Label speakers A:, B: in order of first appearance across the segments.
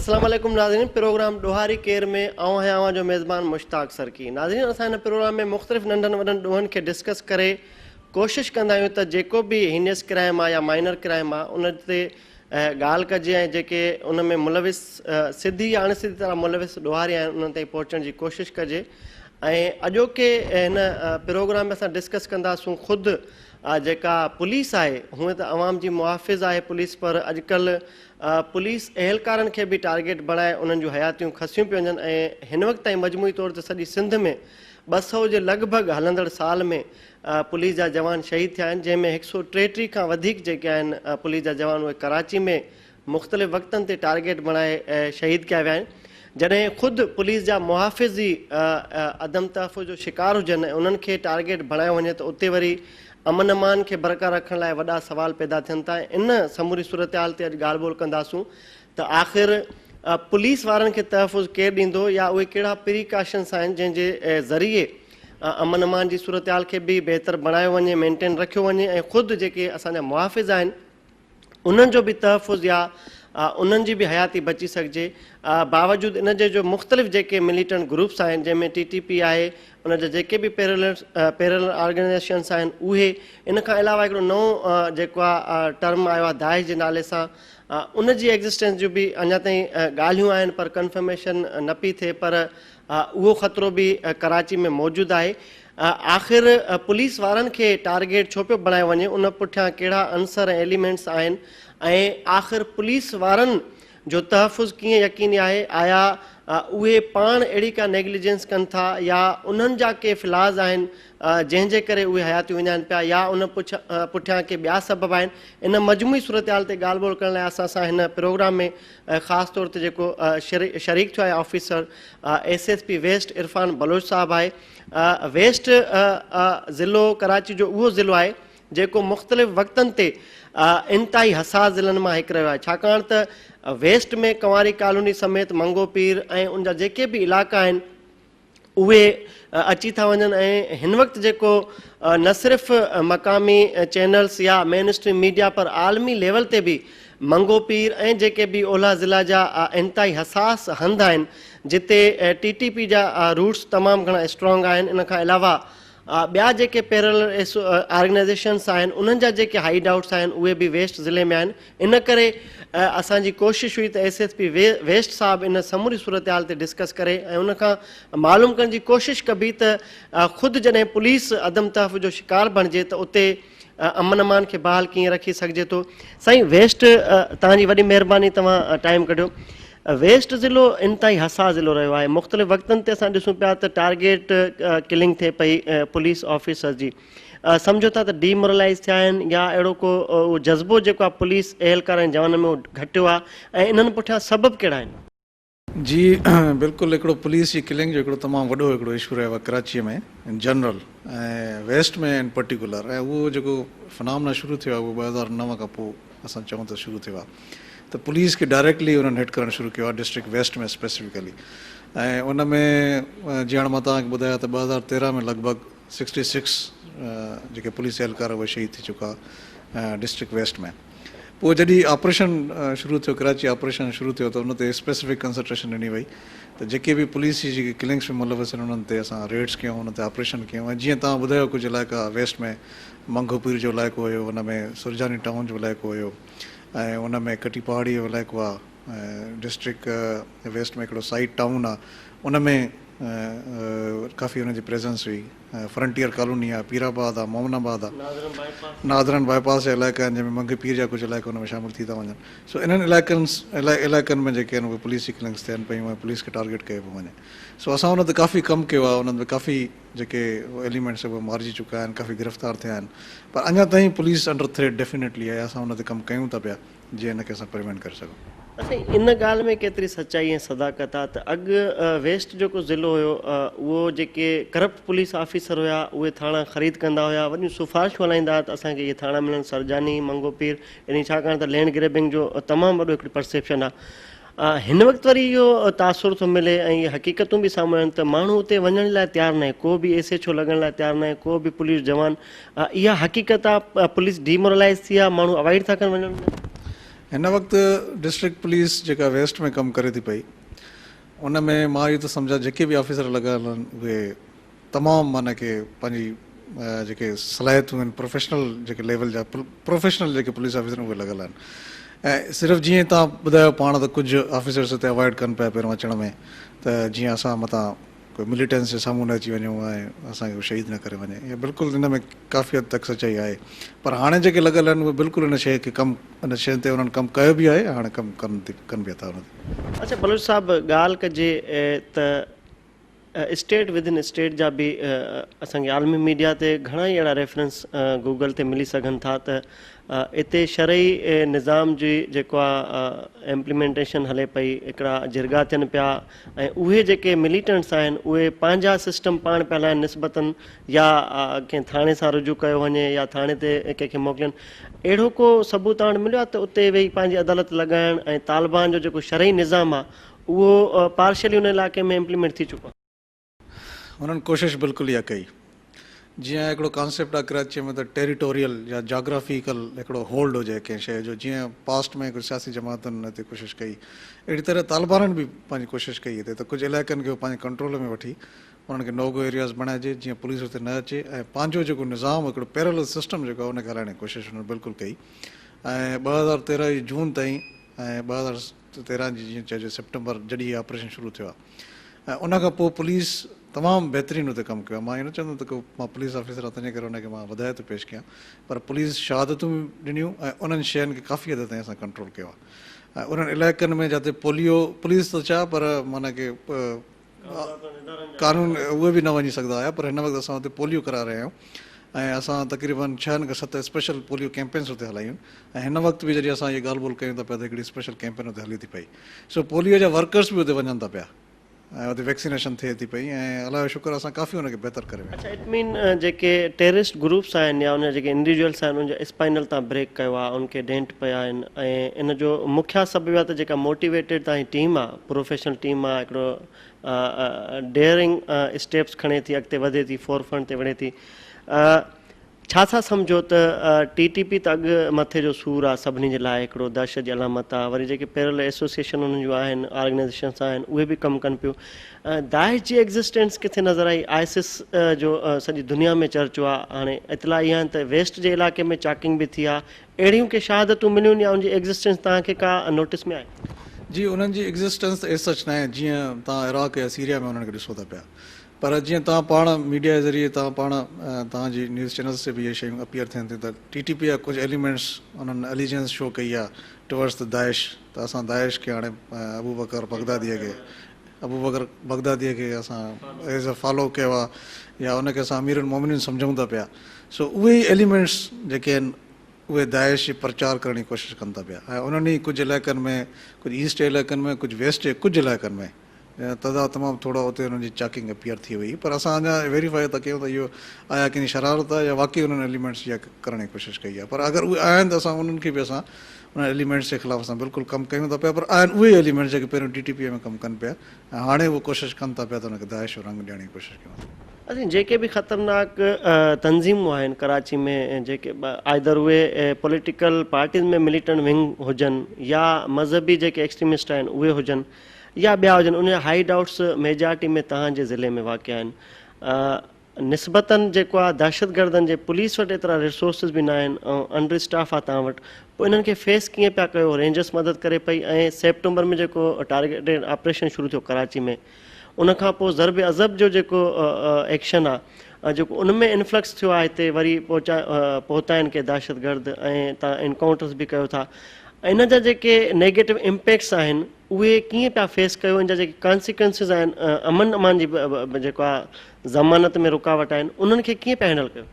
A: अस्सलाम वालेकुम नाज़रीन। प्रोग्राम डोहारी केर में आवां जो मेज़बान मुश्ताक सरकी। नाज़रीन, असां हिन प्रोग्राम में मुख़्तलिफ़ नंढनि वॾनि ॾोहनि खे डिस्कस करे कोशिशि कंदा आहियूं त जेको बि हीनियस क्राइम आहे या माइनर क्राइम आहे उन ते ॻाल्हि कजे ऐं जेके उन में मुलविस सिधी या अणसिधी तरह मुलविस ॾोहारी आहिनि उन्हनि ताईं पहुचण जी कोशिशि कजे। ऐं अॼोके हिन प्रोग्राम में असां डिस्कस कंदासूं ख़ुदि जेका पुलिस आहे, हूअं त अवाम जी मुहाफ़िज़ आहे पुलिस, पर अॼुकल्ह पुलिस एहलकारनि खे बि टारगेट बणाए उन्हनि जूं हयातियूं खसियूं पियूं वञनि। ऐं हिन वक़्त ताईं मजमूई तौर ते सॼी सिंध में 200 जे लॻभॻि हलंदड़ साल में पुलिस जा जवान शहीद थिया आहिनि, जंहिंमें 133 खां वधीक जेके आहिनि पुलिस जा जवान उहे कराची में मुख़्तलिफ़ वक़्तनि ते टारगेट बणाए शहीद कया विया आहिनि। जॾहिं ख़ुदि पुलिस जा मुहाफ़िज़ ई अदम तहफ़ुज़ जो शिकार हुजनि ऐं उन्हनि खे टारगेट बणायो वञे त उते वरी अमन अमान खे बरक़रार रखण लाइ वॾा सवाल पैदा थियनि था। इन समूरी सूरत हाल ते अॼु ॻाल्हि ॿोल कंदासूं त आख़िर पुलिस वारनि खे तहफ़ुज़ केरु ॾींदो या उहे कहिड़ा प्रिकॉशन्स आहिनि जंहिंजे ज़रिए अमन अमान जी सूरत हाल खे बि बहितर बणायो वञे, मेंटेन रखियो वञे ऐं ख़ुदि जेके असांजा मुहाफ़िज़ आहिनि उन्हनि जो बि तहफ़ुज़ या उन्हनि जी बि हयाती बची सघिजे। बावजूदि इन जे जो मुख़्तलिफ़ जेके मिलिटेंट ग्रुप्स आहिनि जंहिंमें TTP आहे, उन जा जेके बि पैरेलल ऑर्गेनाइज़ेशन्स आहिनि उहे, इन खां अलावा हिकिड़ो नओं जेको आहे टर्म आयो आहे दाइश जे नाले सां, उन जी एग्ज़िस्टेंस जूं बि अञा ताईं ॻाल्हियूं आहिनि पर कंफर्मेशन न पई थिए, पर उहो ख़तरो बि कराची में मौजूदु आहे। आख़िर पुलिस वारनि खे टारगेट छो पियो बणायो वञे, उन पुठियां कहिड़ा अंसर ऐं एलिमेंट्स आहिनि ऐं आख़िर पुलिस वारनि जो तहफ़ुज़ कीअं यकीनी आहे? आया उहे पाण अहिड़ी का नेग्लिजेंस कनि था या उन्हनि जा के फ़िलाज़ आहिनि जंहिंजे करे उहे हयातियूं विञाइनि पिया या उन पुठियां के ॿिया सबब आहिनि? इन मजमूई सूरत हाल ते ॻाल्हि ॿोल करण लाइ असां हिन प्रोग्राम में ख़ासि तौर ते जेको शरीक थियो आहे officer SSP west Irfan Baloch साहब आहे। वेस्ट ज़िलो कराची जो उहो ज़िलो आहे जेको मुख़्तलिफ़ वक़्तनि ते इंतिहाई हसास ज़िलनि मां हिकु रहियो आहे, छाकाणि त वेस्ट में कंवारी कॉलोनी समेत मंगो पीर ऐं उन जा जेके बि इलाइक़ा आहिनि उहे अची था वञनि। ऐं हिन वक़्तु जेको न सिर्फ़ु मक़ामी चैनल्स या मेन स्ट्रीम मीडिया पर आलमी लेवल ते बि मंगो पीर ऐं जेके बि ओलह ज़िला जा इंतिहाई हसास हंध आहिनि जिते TTP जा रूट्स तमामु घणा स्ट्रॉन्ग आहिनि। इन खां अलावा ॿिया जेके पैरेलल ऑर्गेनाइज़ेशन्स आहिनि उन्हनि जा जेके हाइड आउट्स आहिनि उहे बि वेस्ट ज़िले में आहिनि। इन करे असांजी कोशिशि हुई त SSP वेस्ट साहब इन समूरी सूरत हाल ते डिस्कस करे ऐं उनखां मालूम करण जी कोशिशि कबी त ख़ुदि जॾहिं पुलिस अदम तहफ़ुज़ जो शिकार बणिजे त उते अमन अमान खे बहाल कीअं रखी सघिजे थो। साईं वेस्ट, तव्हांजी वॾी महिरबानी, तव्हां टाइम कढियो। वेस्ट ज़िलो इंतिहाई हसास ज़िलो रहियो आहे। मुख़्तलिफ़ वक़्तनि ते असां ॾिसूं पिया त टारगेट किलिंग थिए पई पुलिस ऑफिसर जी। सम्झो था त डीमोरलाइज़ थिया आहिनि या अहिड़ो को जज़्बो जेको आहे पुलिस एहलकार ऐं जवाननि में घटियो आहे ऐं इन्हनि पुठियां सबब कहिड़ा आहिनि?
B: जी बिल्कुलु, हिकिड़ो पुलिस जी किलिंग जो हिकिड़ो तमामु वॾो हिकिड़ो इशू रहियो आहे कराचीअ में इन जनरल ऐं वेस्ट में इन पर्टिकुलर। ऐं उहो जेको फिनामिना शुरू थियो आहे उहो 2009 खां पोइ असां चऊं त शुरू थियो आहे त पुलिस खे डायरेक्टली उन्हनि हिट करणु शुरू कयो आहे डिस्ट्रिक्ट वेस्ट में स्पेसिफिकली। ऐं उन में जीअं हाणे मां तव्हांखे ॿुधाया त 2013 में लॻभॻि 66 जेके पुलिस एहलकार उहे शहीद थी चुका डिस्ट्रिक्ट वेस्ट में। पोइ जॾहिं ऑपरेशन शुरू थियो, कराची ऑपरेशन शुरू थियो, त उन ते स्पेसिफिक कंसंट्रेशन ॾिनी वई त जेके बि पुलिस जी जेके किलिंग्स में मुलविस आहिनि उन्हनि ते असां रेड्स कयूं, उन ते ऑपरेशन कयूं। ऐं जीअं तव्हां ॿुधायो कुझु इलाइक़ा वेस्ट में मंगोपीर जो इलाइक़ो हुयो, उन में सुरजानी टाउन जो इलाइक़ो हुयो ऐं उन में कटी पहाड़ी जो इलाइक़ो आहे, डिस्ट्रिक्ट वेस्ट में हिकिड़ो साइड टाउन आहे, उन में काफ़ी हुनजी प्रेजेंस हुई। फ्रंटियर कॉलोनी आहे, पीराबाद आहे, मोमनाबाद आहे, नादरन बाईपास जा इलाइक़ा आहिनि जंहिंमें मंगे पीर जा कुझु इलाइक़ा हुन में शामिलु थी था वञनि। सो इन्हनि इलाइक़नि में जेके आहिनि उहे पुलिस जी किलिंग्स थियनि पियूं ऐं पुलिस खे टारगेट कयो पियो वञे। सो असां हुन ते काफ़ी कमु कयो आहे, उन्हनि में काफ़ी जेके एलिमेंट्स उहे मारिजी चुका आहिनि, काफ़ी गिरफ़्तार थिया आहिनि, पर अञा ताईं पुलिस अंडर थ्रेट डेफिनेटली आहे। असां हुन ते कमु कयूं था पिया जीअं हिनखे असां प्रिवेंट करे सघूं।
A: असां इन ॻाल्हि में केतिरी सचाई ऐं सदाकत आहे त अॻु वेस्ट जेको ज़िलो हुयो उहो जेके करप्ट पुलिस ऑफिसर हुया उहे थाणा ख़रीद कंदा हुया, वॾियूं सिफ़ारिशूं हलाईंदा हुआ त असांखे इहे थाणा मिलनि, सरजानी मंगोपीर, इन छाकाणि त लैंड ग्रेबिंग जो तमामु वॾो हिकिड़ी परसेप्शन आहे। हिन वक़्तु वरी इहो तासुर थो मिले ऐं इहे हक़ीक़तूं बि साम्हूं आहिनि त माण्हू उते वञण लाइ तयारु न आहे, को बि SHO लॻण लाइ तयारु न आहे, को बि पुलिस जवान। इहा हक़ीक़त आहे, पुलिस डीमोरलाइज़ थी आहे, माण्हू अवॉइड था कनि वञण में।
B: हिन वक़्तु डिस्ट्रिक्ट पुलिस जेका वेस्ट में कमु करे थी पई उन में मां इहो थो सम्झां जेके बि ऑफिसर लॻियल आहिनि उहे तमामु माना के पंहिंजी जेके सलाहियतूं आहिनि प्रोफेशनल जेके लेवल जा प्रोफेशनल जेके पुलिस ऑफिसर उहे लॻियल आहिनि ऐं सिर्फ़ु जीअं तव्हां ॿुधायो पाण त कुझु ऑफिसर्स हिते अवॉइड कनि पिया पहिरियों अचण में त जीअं असां मथां कोई मिलिटेंस जे साम्हूं न अची वञूं ऐं असांखे शहीद न करे वञे इहा बिल्कुलु हिन में काफ़ी हद तक सचाई आहे पर हाणे जेके लॻियल आहिनि उहे बिल्कुलु हिन शइ खे कमु हिन शइ ते उन्हनि कमु कयो बि आहे हाणे कमु कनि बि था उन ते।
A: अच्छा बलोच साहब ॻाल्हि कजे त स्टेट विदिन स्टेट जा बि असांखे आलमी मीडिया ते घणा ई अहिड़ा रेफरेंस गूगल ते मिली सघनि था त हिते शरई निज़ाम जी जेको आहे इम्प्लीमेंटेशन हले पई हिकिड़ा जिरगा थियनि पिया ऐं उहे जेके मिलिटेंट्स आहिनि उहे पंहिंजा सिस्टम पाण पिया हलाइनि निस्बतनि या कंहिं थाणे सां रुजू कयो वञे या थाणे ते कंहिंखे मोकिलियनि अहिड़ो को सबूत हाणे मिलियो आहे त उते वेही पंहिंजी अदालत लॻाइण ऐं तालिबान जो जेको शरई निज़ाम आहे उहो पार्शली उन इलाइक़े में इम्प्लीमेंट थी चुको आहे।
B: उन्हनि कोशिशि बिल्कुलु इहा कई जीअं हिकिड़ो कॉन्सेप्ट आहे कराची में त टेरिटोरियल या जाग्राफिकल हिकिड़ो होल्ड हुजे कंहिं शइ जो जीअं पास्ट में कुझु सियासी जमातुनि हिते कोशिशि कई अहिड़ी तरह तालिबाननि बि पंहिंजी कोशिशि कई हिते त कुझु इलाइक़नि खे पंहिंजे कंट्रोल में वठी उन्हनि खे नोगो एरियाज़ बणाइजे जीअं पुलिस हुते न अचे ऐं पंहिंजो जेको निज़ाम हिकिड़ो पैरेलल सिस्टम जेको आहे उनखे हलाइण जी कोशिशि हुननि बिल्कुलु कई ऐं 2013 जी जून ताईं ऐं 2013 जी जीअं चइजे सेप्टेंबर जॾहिं इहा ऑपरेशन शुरू थियो आहे ऐं उनखां पोइ पुलिस तमामु बहितरीनु हुते कमु कयो आहे। मां इहो न चवंदुमि त मां पुलिस ऑफिसर आहे तंहिंजे करे हुनखे मां वधाए थो पेश कयां पर पुलिस शहादतूं बि ॾिनियूं ऐं उन्हनि शयुनि खे काफ़ी हद ताईं असां कंट्रोल कयो आहे ऐं उन्हनि इलाइक़नि में जिते पोलियो पुलिस त छा पर माना की कानून उहे बि न वञी सघंदा हुया पर हिन वक़्तु असां हुते पोलियो कराए रहिया आहियूं ऐं असां तक़रीबन 6 खां 7 स्पेशल पोलियो कैंपेन्स हुते हलायूं ऐं हिन वक़्तु बि जॾहिं असां इहे ॻाल्हि ॿोल कयूं था पिया त हिकिड़ी स्पेशल कैंपेन हुते हली थी पई सो पोलियो जा वर्कर्स बि हुते वञनि था पिया ऐं हुते वैक्सीनेशन थिए थी पई ऐं अलाह जो शुक्र असां काफ़ी हुनखे बहितर करे विया।
A: अच्छा इट मीन जेके टेररिस्ट ग्रुप्स आहिनि या उन जेके इंडिविजुअल्स आहिनि उनजा स्पाइनल तां ब्रेक कयो आहे उनखे डेंट पिया आहिनि ऐं इन जो मुख्य सबबु आहे त जेका मोटिवेटेड तव्हांजी टीम आहे प्रोफेशनल टीम आहे हिकिड़ो डेयरिंग स्टेप्स खणे थी अॻिते वधे थी फोरफ्रंट ते वञे थी छा सम्झो त TTP त अॻु मथे जो सूर आहे सभिनी जे लाइ हिकिड़ो दहशत जी अलामत आहे वरी जेके पैरल एसोसिएशन उन्हनि जूं आहिनि ऑर्गेनाइज़ेशन्स आहिनि उहे बि कमु कनि पियूं दाइश जी एग्ज़िस्टेंस किथे नज़र आई ISIS जो सॼी दुनिया में चर्चो आहे हाणे इतला इहा आहिनि त वेस्ट जे इलाइक़े में चैकिंग बि थी आहे अहिड़ियूं के शहादतूं मिलियूं या उनजी एग्ज़िस्टेंस तव्हांखे का नोटिस में आहे?
B: जी उन्हनि जी एग्ज़िस्टेंस त सच न आहे जीअं तव्हां इराक़ या सीरिया में उन्हनि खे ॾिसो था पिया पर जीअं तव्हां पाण मीडिया जे ज़रिए तव्हां पाण तव्हांजी न्यूज़ चैनल्स ते बि इहे शयूं अपीयर थियनि थियूं त TTP जा कुझु एलिमेंट्स उन्हनि एलिजेंस शो कई आहे टुवर्ड्स द दाइश त असां दाइश खे हाणे अबू बकर बगदादीअ खे असां एज़ अ फॉलो कयो आहे या उनखे असां अमीरुल मोमिनीन सम्झूं था पिया सो उहे ई एलिमेंट्स जेके आहिनि उहे दाइश जी प्रचार करण जी कोशिशि कनि था पिया ऐं उन्हनि ई कुझु इलाइक़नि में कुझु ईस्ट इलाइक़नि में कुझु वेस्ट जे कुझु इलाइक़नि में तदादु तमामु थोरो उते हुननि जी चैकिंग अपीयर थी वई पर असां अञा वेरीफाई था कयूं त इहो आया कंहिंजी शरारत आहे या वाक़ई उन्हनि एलिमेंट्स जी करण जी कोशिशि कई आहे पर अगरि उहे आहिनि त असां उन्हनि खे बि असां उन एलिमेंट्स जे ख़िलाफ़ु असां बिल्कुलु कमु कयूं था पिया पर आहिनि उहे एलिमेंट्स जेके पहिरियों TTP में कमु कनि पिया ऐं हाणे उहे कोशिशि कनि था पिया त हुनखे दाइश जो रंग ॾियण जी कोशिशि कयूं।
A: असीं जेके बि ख़तरनाक तंज़ीमूं आहिनि कराची में जेके आइदर उहे पॉलिटिकल पार्टीज़ में मिलिटेंट विंग हुजनि या मज़हबी जेके एक्सट्रीमिस्ट आहिनि उहे हुजनि या ॿिया हुजनि उनजा हाइड आउट्स मेजॉरिटी में तव्हांजे ज़िले में वाक़िया आहिनि निस्बतनि जेको आहे दहशतगर्दनि जे पुलिस वटि एतिरा रिसोर्सिस बि न आहिनि ऐं अंडर स्टाफ आहे तव्हां वटि पोइ इन्हनि खे फेस कीअं पिया कयो रेंजर्स मदद करे पई ऐं सेप्टेंबर में जेको टारगेटेड ऑपरेशन शुरू थियो कराची में उनखां पोइ ज़रब अज़ब जो जेको एक्शन आहे जेको उन में इन्फ्लक्स थियो आहे हिते वरी पहुता आहिनि के दहशतगर्द ऐं तव्हां इनकाउंटर्स बि कयो था इन जा जेके नेगेटिव इम्पैक्ट्स आहिनि उहे कीअं पिया फेस कयो इन जा जेके कॉन्सिक्वेंसिस आहिनि अमन अमान जी जेको आहे ज़मानत में रुकावट आहिनि उन्हनि खे कीअं पिया हैंडल कयो?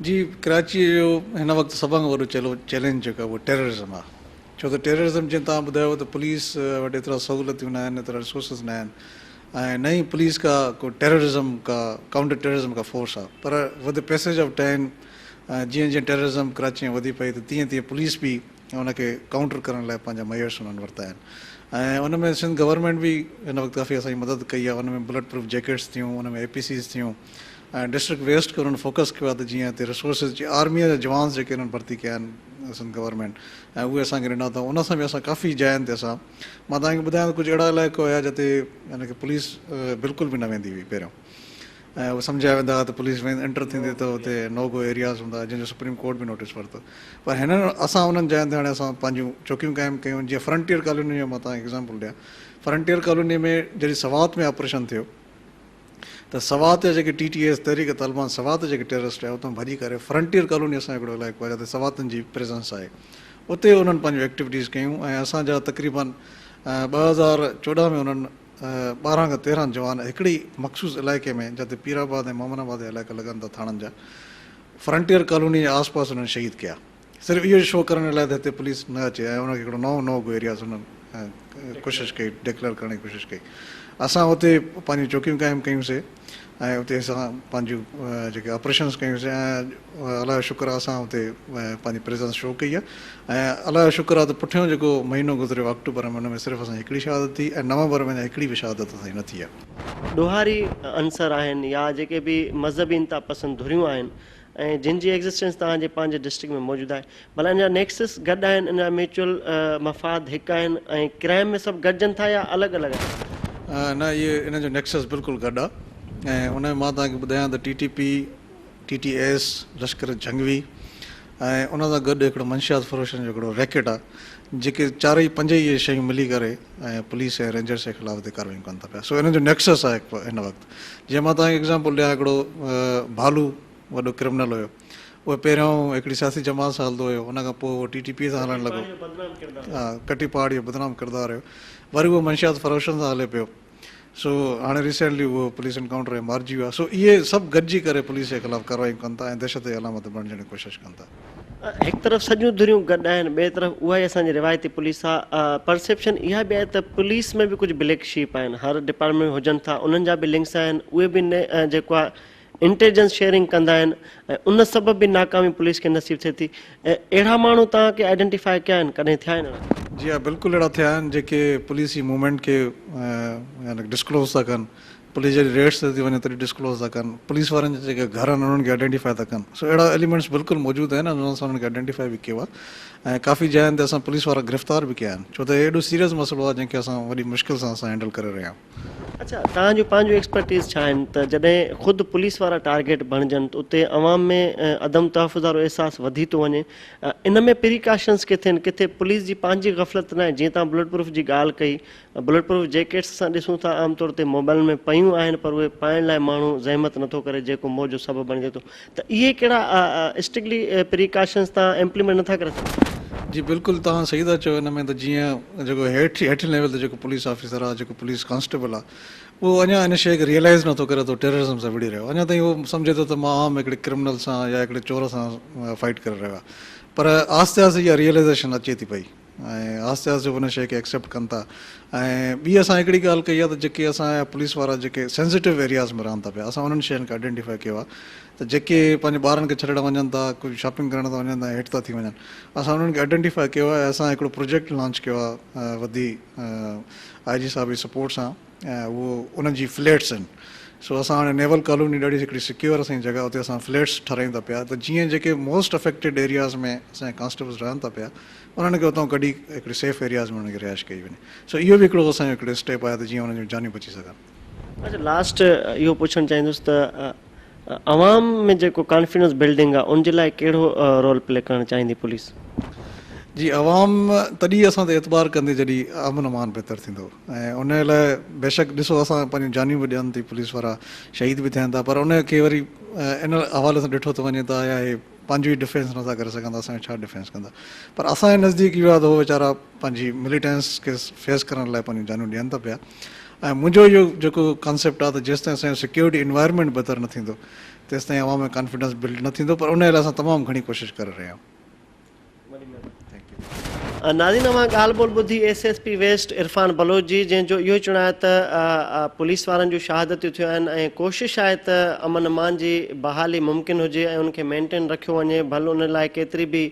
B: जी कराची जो हिन वक़्तु सभ खां वॾो चैलेंज जेको आहे उहो टेररिज़म आहे छो त टेररिज़म जीअं तव्हां ॿुधायो त पुलिस वटि एतिरा सहूलियतूं न आहिनि एतिरा रिसोर्सिस न आहिनि ऐं नई पुलिस का को टेररिज़म का काउंटर टेररिज़म का फोर्स आहे पर विद पैसेज ऑफ टाइम जीअं जीअं टेररिज़म कराची में वधी पई त तीअं तीअं पुलिस बि उनखे काउंटर करण लाइ पंहिंजा मयर्स उन्हनि वरिता आहिनि ऐं उन में सिंध गवर्नमेंट बि हिन वक़्तु काफ़ी असांजी मदद कई आहे उन में बुलेट प्रूफ जैकेट्स थियूं उन में APCs थियूं ऐं डिस्ट्रिक्ट वेस्ट खे उन्हनि फोकस कयो आहे त जीअं हिते रिसोर्सिस जी आर्मीअ जा जवान्स जेके उन्हनि भर्ती कया आहिनि सिंध गवर्नमेंट ऐं उहे असांखे ॾिना अथऊं। उन सां बि असां काफ़ी जाइनि ते असां मां तव्हांखे ॿुधायां त कुझु अहिड़ा इलाइक़ा हुया जिते यानी की पुलिस बिल्कुलु बि न वेंदी हुई पहिरियों, ऐं उहे सम्झाया वेंदा हुआ त पुलिस एंटर थींदी त हुते नो गो एरियाज़ हूंदा जंहिंजो सुप्रीम कोर्ट बि नोटिस वरितो। पर हिननि असां उन्हनि जाइनि ते हाणे असां पंहिंजूं चौकियूं क़ाइमु कयूं। जीअं फ्रंटियर कॉलोनी जो मां तव्हांखे एग्ज़ाम्पल ॾियां, फ्रंटियर कॉलोनी में जॾहिं सवात में ऑपरेशन थियो त सवात जा जेके TTS तहरीक तालिबान सवात जेके टेररिस्ट आहे उतां भॼी करे फ्रंटियर कॉलोनी असां हिकिड़ो इलाइक़ो आहे जिते सवातनि जी प्रेज़ेंस आहे, उते उन्हनि पंहिंजूं एक्टिविटीज़ कयूं ऐं असांजा तक़रीबन 2014 में उन्हनि 12 खां 13 जवान हिकिड़ी मख़सूस इलाइक़े में जिते पीराबाद ऐं मोमनाबाद जा इलाइक़ा लॻनि था थाणनि जा, फ्रंटियर कॉलोनी जे आसपास उन्हनि शहीद कया, सिर्फ़ु इहो शो करण लाइ त हिते पुलिस न अचे ऐं उनखे हिकिड़ो नओं एरियाज़ उन्हनि कोशिशि कई डिक्लेयर करण जी कोशिशि कई। असां हुते पंहिंजूं चौकियूं क़ाइमु कयूंसीं ऐं उते असां पंहिंजूं जेके ऑपरेशन्स कयूंसीं ऐं अलाह जो शुक्र आहे असां हुते पंहिंजी प्रेज़ेंस शो कई आहे। ऐं अलाह जो शुक्र आहे त पुठियों जेको महीनो गुज़रियो अक्टूबर में, हुन में सिर्फ़ु असां हिकिड़ी शहादत थी ऐं नवंबर में हिकिड़ी बि शहादत असांजी न थी आहे।
A: ॾोहारी अंसर आहिनि या जेके बि मज़हबी इंता पसंदि धुरियूं आहिनि ऐं जिन जी एग्ज़िस्टेंस तव्हांजे पंहिंजे डिस्ट्रिक्ट में मौजूदु आहे, भला इन जा नेक्सस गॾु आहिनि, इन जा म्यूचुअल मफ़ाद हिकु आहिनि ऐं क्राइम में सभु गॾिजनि था या अलॻि अलॻि आहिनि?
B: न, इहे इन जो नेक्सस बिल्कुलु गॾु आहे ऐं उन में मां तव्हांखे ॿुधायां त TTP, TTS, लश्कर जंगवी ऐं उन सां गॾु हिकिड़ो मंशियात फ़रोशन जो हिकिड़ो रैकेट आहे, जेके चारई पंज इहे शयूं मिली करे ऐं पुलिस ऐं रेंजर्स जे ख़िलाफ़ हिते कार्रवाई कनि था पिया। सो इन जो नेक्सस आहे हिन वक़्तु। जीअं मां तव्हांखे एग्ज़ाम्पल ॾियां, हिकिड़ो भालू वॾो क्रिमिनल हुयो, उहो पहिरियों हिकिड़ी सियासी जमात सां हलंदो हुयो, उन खां पोइ उहो TTP सां हलणु लॻो, हा, कटी पहाड़ जो बदनाम किरदारु हुयो, वरी उहो मंशियात फ़रोशन सां हले पियो। सो हाणे रिसेंटली उहो पुलिस एनकाउंटर में मारिजी वियो आहे। सो इहे सभु गॾिजी करे पुलिस जे ख़िलाफ़ कार्रवाई कनि था ऐं दहशत जी अलामत बणिजण जी कोशिशि कनि था।
A: हिकु तरफ़ सॼियूं धुरियूं गॾु आहिनि, ॿिए तरफ़ उहा ई असांजी रिवायती पुलिस आहे। परसेप्शन इहा बि आहे त पुलिस में बि कुझु ब्लैक शीप आहिनि, हर डिपार्टमेंट हुजनि था, उन्हनि जा बि लिंक्स आहिनि, उहे बि जेको आहे इंटेलिजेंस शेयरिंग कंदा आहिनि ऐं उन सबबु बि नाकामी पुलिस खे नसीब थिए थी। अहिड़ा माण्हू तव्हांखे आइडेंटिफाई कया आहिनि, कॾहिं थिया आहिनि?
B: जी हा, बिल्कुलु अहिड़ा थिया आहिनि जेके पुलिस जी मूवमेंट खे डिस्क्लोज़ था कनि, पुलिस जॾहिं रेड्स ते थी वञे तॾहिं डिस्क्लोज़ था कनि, पुलिस वारनि जा जेके घर आहिनि उन्हनि खे आइडेंटिफाई था कनि। सो अहिड़ा एलिमेंट्स बिल्कुलु मौजूदु आहिनि, उन्हनि सां उन्हनि खे आइडेंटिफाई बि कयो आहे ऐं काफ़ी जाइनि ते असां पुलिस वारा गिरफ़्तार बि कया आहिनि, छो त एॾो सीरियस मसइलो आहे जंहिंखे असां वॾी मुश्किल सां असां हैंडल करे रहिया आहियूं।
A: अच्छा, तव्हांजो पंहिंजो एक्सपर्टीज़ छा आहिनि त जॾहिं ख़ुदि पुलिस वारा टारगेट बणिजनि त उते अवाम में अदम तहफ़ुज़ वारो अहसासु वधी थो वञे, इन में प्रिकॉशन्स किथे आहिनि, किथे पुलिस जी पंहिंजी ग़फ़लत न आहे? जीअं तव्हां बुलेट प्रूफ जी ॻाल्हि कई, बुलेट प्रूफ जैकेट्स असां ॾिसूं था आमतौर ते मोबाइल में पयूं आहिनि, पर उहे पाइण लाइ माण्हू ज़हमत नथो करे, जेको मोह जो सबबु बणिजे थो। त इहे कहिड़ा स्ट्रिक्टली प्रिकॉशन्स तव्हां इम्प्लीमेंट नथा करे सघो?
B: जी बिल्कुलु, तव्हां सही था चओ। हिन में त जीअं जेको हेठि लेवल ते जेको पुलिस ऑफिसर आहे, जेको पुलिस कॉन्स्टेबल आहे, उहो अञा इन शइ खे रियलाइज़ नथो करे थो, टेररिज़म सां विड़ी रहियो, अञा ताईं उहो सम्झे थो त मां आम हिकिड़े क्रिमिनल सां या हिकिड़े चोर सां फाइट करे रहियो आहे। पर आहिस्ते आहिस्ते इहा रियलाइज़ेशन अचे थी पई ऐं आहिस्ते आहिस्ते उन शइ खे एक्सेप्ट कनि था। ऐं ॿी असां हिकिड़ी ॻाल्हि कई आहे त जेके असांजा पुलिस वारा जेके सेंसिटिव एरियाज़ में रहनि था पिया, असां उन्हनि शयुनि खे आइडेंटिफाई कयो आहे त जेके पंहिंजे ॿारनि खे छॾणु वञनि था, कुझु शॉपिंग करण था वञनि था, हेठि था थी वञनि, असां उन्हनि खे आइडेंटिफाई कयो आहे। असां हिकिड़ो प्रोजेक्ट लॉन्च कयो आहे वधी IG साहब जी सपोर्ट सां, ऐं उहो उन्हनि जी फ्लैट्स आहिनि। सो असां हाणे नेवल कॉलोनी ॾाढी हिकिड़ी सिक्योर असांजी जॻह, उते असां फ्लैट्स ठारायूं था पिया, त जीअं जेके मोस्ट अफेक्टेड एरियाज़ में असांजे कॉन्स्टेबल्स रहनि था पिया, उन्हनि खे उतां कढी हिकिड़ी सेफ एरियाज़ में उन्हनि खे रिहाइश कई वञे। सो इहो बि हिकिड़ो असांजो हिकिड़ो स्टेप आहे त जीअं उन्हनि जूं जानियूं बची सघनि।
A: अच्छा, लास्ट इहो पुछणु चाहींदुसि त अवाम में जेको कॉन्फिडेंस बिल्डिंग आहे उनजे लाइ कहिड़ो रोल प्ले करणु चाहींदी पुलिस?
B: जी, अवाम तॾहिं असां ते एतबार कंदी जॾहिं अमन अमान बहितर थींदो, ऐं उन लाइ बेशक ॾिसो असां पंहिंजूं जानियूं बि ॾियनि थी, पुलिस वारा शहीद बि थियनि था, पर उन खे वरी इन हवाले सां ॾिठो थो वञे त या हे पंहिंजो ई डिफेंस नथा करे सघंदा, असांजो छा डिफेंस कंदा। पर असांजे नज़दीक इहो आहे त उहे वीचारा पंहिंजी मिलिटेंस खे फेस करण लाइ पंहिंजूं जानियूं ॾियनि था पिया। ऐं मुंहिंजो इहो जेको कॉन्सेप्ट आहे त जेसिताईं असांजो सिक्योरिटी इन्वायरमेंट बहितर न थींदो तेसिताईं अवाम में कॉन्फिडेंस बिल्ड न थींदो, पर उन लाइ असां तमामु घणी कोशिशि करे रहिया आहियूं।
A: नाज़रीन, मां ॻाल्हि ॿोल ॿुधी SSP वेस्ट इरफान बलोच जी, जंहिंजो इहो चवणु आहे त पुलिस वारनि जूं शहादतियूं थियूं आहिनि ऐं कोशिशि आहे त अमन अमान जी बहाली मुमकिन हुजे ऐं उनखे मेंटेन रखियो वञे, भले उन लाइ केतिरी बि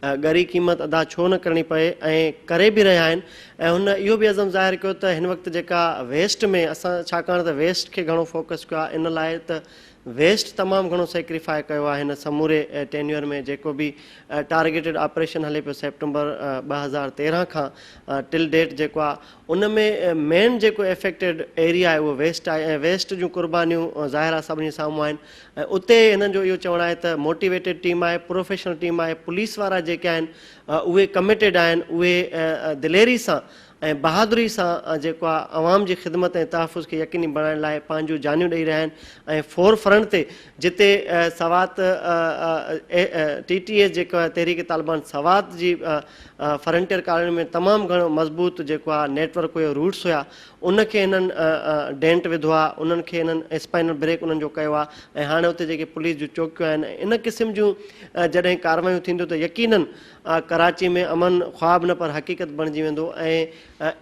A: ॻरी क़ीमत अदा छो न करणी पए, ऐं करे बि रहिया आहिनि। ऐं हुन इहो बि अज़म ज़ाहिर कयो त हिन वक़्तु जेका वेस्ट में असां, छाकाणि त वेस्ट खे घणो फोकस कयो आहे, इन लाइ त वेस्ट तमामु घणो सेक्रीफाई कयो आहे हिन समूरे टेन्यूअर में। जेको बि टारगेटेड ऑपरेशन हले पियो सेप्टेंबर 2013 खां टिल डेट जेको आहे, उन में मेन जेको एफेक्टेड एरिया आहे उहो वेस्ट आहे, ऐं वेस्ट जूं कुर्बानियूं ज़ाहिर आहे सभिनी साम्हूं आहिनि। ऐं उते हिननि जो इहो चवणु आहे त मोटिवेटेड टीम आहे, प्रोफेशनल टीम आहे, पुलिस वारा जेके आहिनि उहे कमिटेड आहिनि, उहे दिलेरी सां ऐं बहादुरी सां जेको आहे अवाम जी ख़िदमत ऐं तहफ़ुज़ खे यकीनी बणाइण लाइ पंहिंजूं जानियूं ॾेई रहिया आहिनि। ऐं फोर फ्रंट ते जिते सवात TTS जेको आहे तहरीक तालिबान सवात जी फ्रंटियर कॉलोनी में तमामु घणो मज़बूत जेको आहे नेटवर्क हुयो, रूट्स हुया, उनखे हिननि डेंट विधो आहे, उन्हनि खे हिननि स्पाइनल ब्रेक उन्हनि जो कयो आहे। ऐं हाणे उते जेके पुलिस जूं चौकियूं आहिनि, इन क़िस्म जूं जॾहिं कार्रवायूं थींदियूं त यकीनन कराची में अमन ख्वाब न पर हक़ीक़त बणिजी वेंदो। ऐं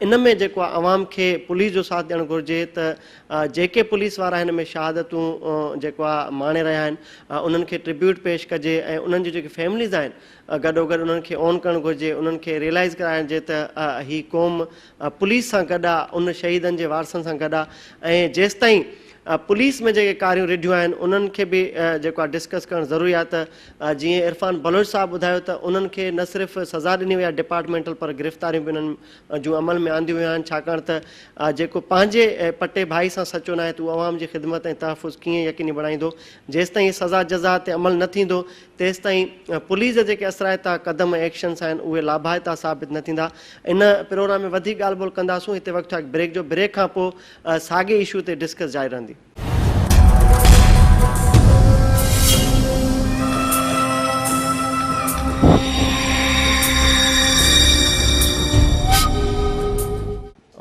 A: इन में जेको आहे अवाम खे पुलिस जो साथ ॾियणु घुरिजे त जेके पुलिस वारा हिन में शहादतूं जेको आहे माणे रहिया आहिनि उन्हनि खे ट्रिब्यूट पेश कजे, ऐं उन्हनि जी जेके फैमिलीज़ आहिनि गॾोगॾु उन्हनि खे ऑन करणु घुरिजे, उन्हनि खे रियलाइज़ कराइजे त ही क़ौम पुलिस सां गॾु आहे, उन शहीदनि जे वारसनि सां गॾु आहे। ऐं जेसिताईं पुलिस में जेके कारियूं रिढियूं आहिनि उन्हनि खे बि जेको आहे डिस्कस करणु ज़रूरी आहे। त जीअं इरफान बलोच साहब ॿुधायो त उन्हनि खे न सिर्फ़ु सज़ा ॾिनी वई आहे डिपार्टमेंटल, पर गिरफ़्तारियूं बि उन्हनि जूं अमल में आंदियूं वियूं आहिनि, छाकाणि त जेको पंहिंजे पटे भाई सां सचो न आहे त उहो अवाम जी ख़िदमत ऐं तहफ़ुज़ कीअं यकीनी बणाईंदो। जेसिताईं सज़ा जज़ा ते अमल न थींदो तेसिताईं पुलिस जा जेके असराइता क़दम एक्शन्स आहिनि उहे लाभाइता साबित न थींदा। इन प्रोग्राम में वधीक ॻाल्हि ॿोल कंदासूं। हिते वक़्तु आहे ब्रेक जो, ब्रेक खां पोइ साॻे इशू ते डिस्कस जारी रहंदी।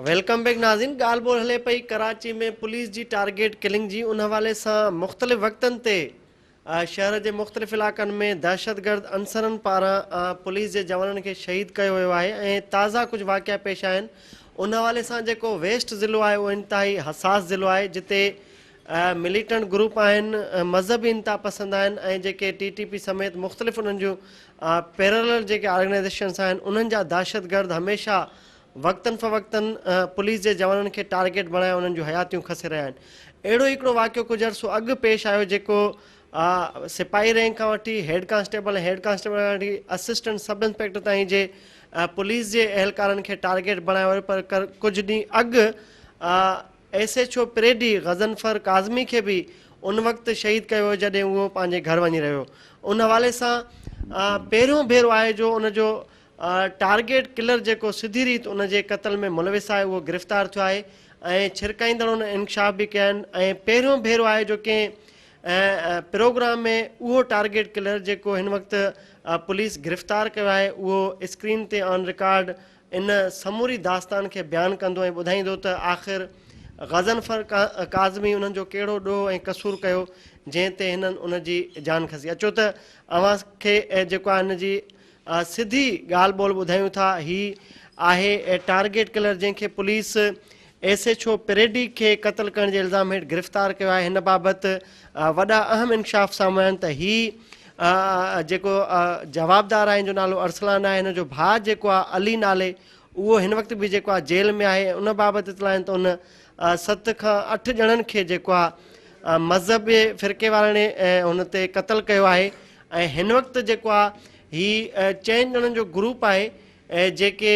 A: वेलकम बैक नाज़रीन। ॻाल्हि ॿोल हले पई कराची में पुलिस जी टारगेट किलिंग जी। उन हवाले सां मुख़्तलिफ़ वक़्तनि ते शहर जे मुख़्तलिफ़ इलाइक़नि में दहशतगर्द अंसरनि पारां पुलिस जे जवाननि खे शहीद कयो वियो आहे ऐं ताज़ा कुझु वाक़िया पेश आहिनि। उन हवाले सां जेको वेस्ट ज़िलो आहे उहो इंतिहाई हसास ज़िलो आहे, जिते मिलिटेंट ग्रुप आहिनि, मज़हबी इंतिहा पसंदि आहिनि, ऐं जेके TTP समेत मुख़्तलिफ़ उन्हनि जूं पैरेलल जेके ऑर्गेनाइज़ेशन्स आहिनि उन्हनि जा दहशतगर्द हमेशह वक़्तनि फ़वक़्तनि पुलिस जे जवाननि खे टारगेट बणाए उन्हनि जूं हयातियूं खसे रहिया आहिनि। अहिड़ो हिकिड़ो वाक़ियो कुझु अर्सो अॻु पेश आयो जेको सिपाही रैंक खां वठी हेड कांस्टेबल ऐं हेड कांस्टेबल खां वठी असिस्टेंट सब इंस्पेक्टर ताईं जे पुलिस जे अहलकारनि खे टारगेट बणायो वियो। पर कुझु ॾींहं अॻु SHO पिरेडी गज़नफर काज़मी खे बि उन वक़्तु शहीद कयो वियो जॾहिं उहो पंहिंजे घर वञी रहियो। उन हवाले सां पहिरियों भेरो आहे जो उनजो टारगेट किलर जेको सिधी रीति उन जे क़त्ल में मुलविस आहे उहो गिरफ़्तार थियो आहे ऐं छिरकाईंदड़ उन इंकशाफ बि कया आहिनि। ऐं पहिरियों भेरो आहे जो कंहिं प्रोग्राम में उहो टारगेट किलर जेको हिन वक़्तु पुलिस गिरफ़्तार कयो आहे उहो स्क्रीन ते ऑन रिकॉर्ड इन समूरी दास्तान खे बयानु कंदो ऐं ॿुधाईंदो त आख़िर गज़नफर काज़मी उन्हनि जो कहिड़ो ॾोह ऐं कसूर कयो जंहिं ते हिननि उन जी जान खसी। अचो त अव्हांखे जेको आहे हिन जी सिधी ॻाल्हि ॿोल ॿुधायूं था। ही आहे टारगेट किलर जंहिंखे पुलिस SHO पिरेडी खे क़त्ल करण जे इल्ज़ाम हेठि गिरफ़्तार कयो आहे। हिन बाबति वॾा अहम इंकशाफ साम्हूं आहिनि त ही जेको जवाबदार आहे, जो नालो अरसलान आहे, हिन जो भाउ जेको आहे अली नाले, उहो हिन वक़्तु बि जेको आहे जेल में आहे। उन बाबति इतला आहिनि त उन 7 खां 8 ॼणनि खे जेको आहे मज़हबी फ़िरके वारनि हुन ते क़त्ल कयो आहे। ऐं हिन वक़्तु जेको आहे ही 4 ॼणनि जो ग्रुप आहे जेके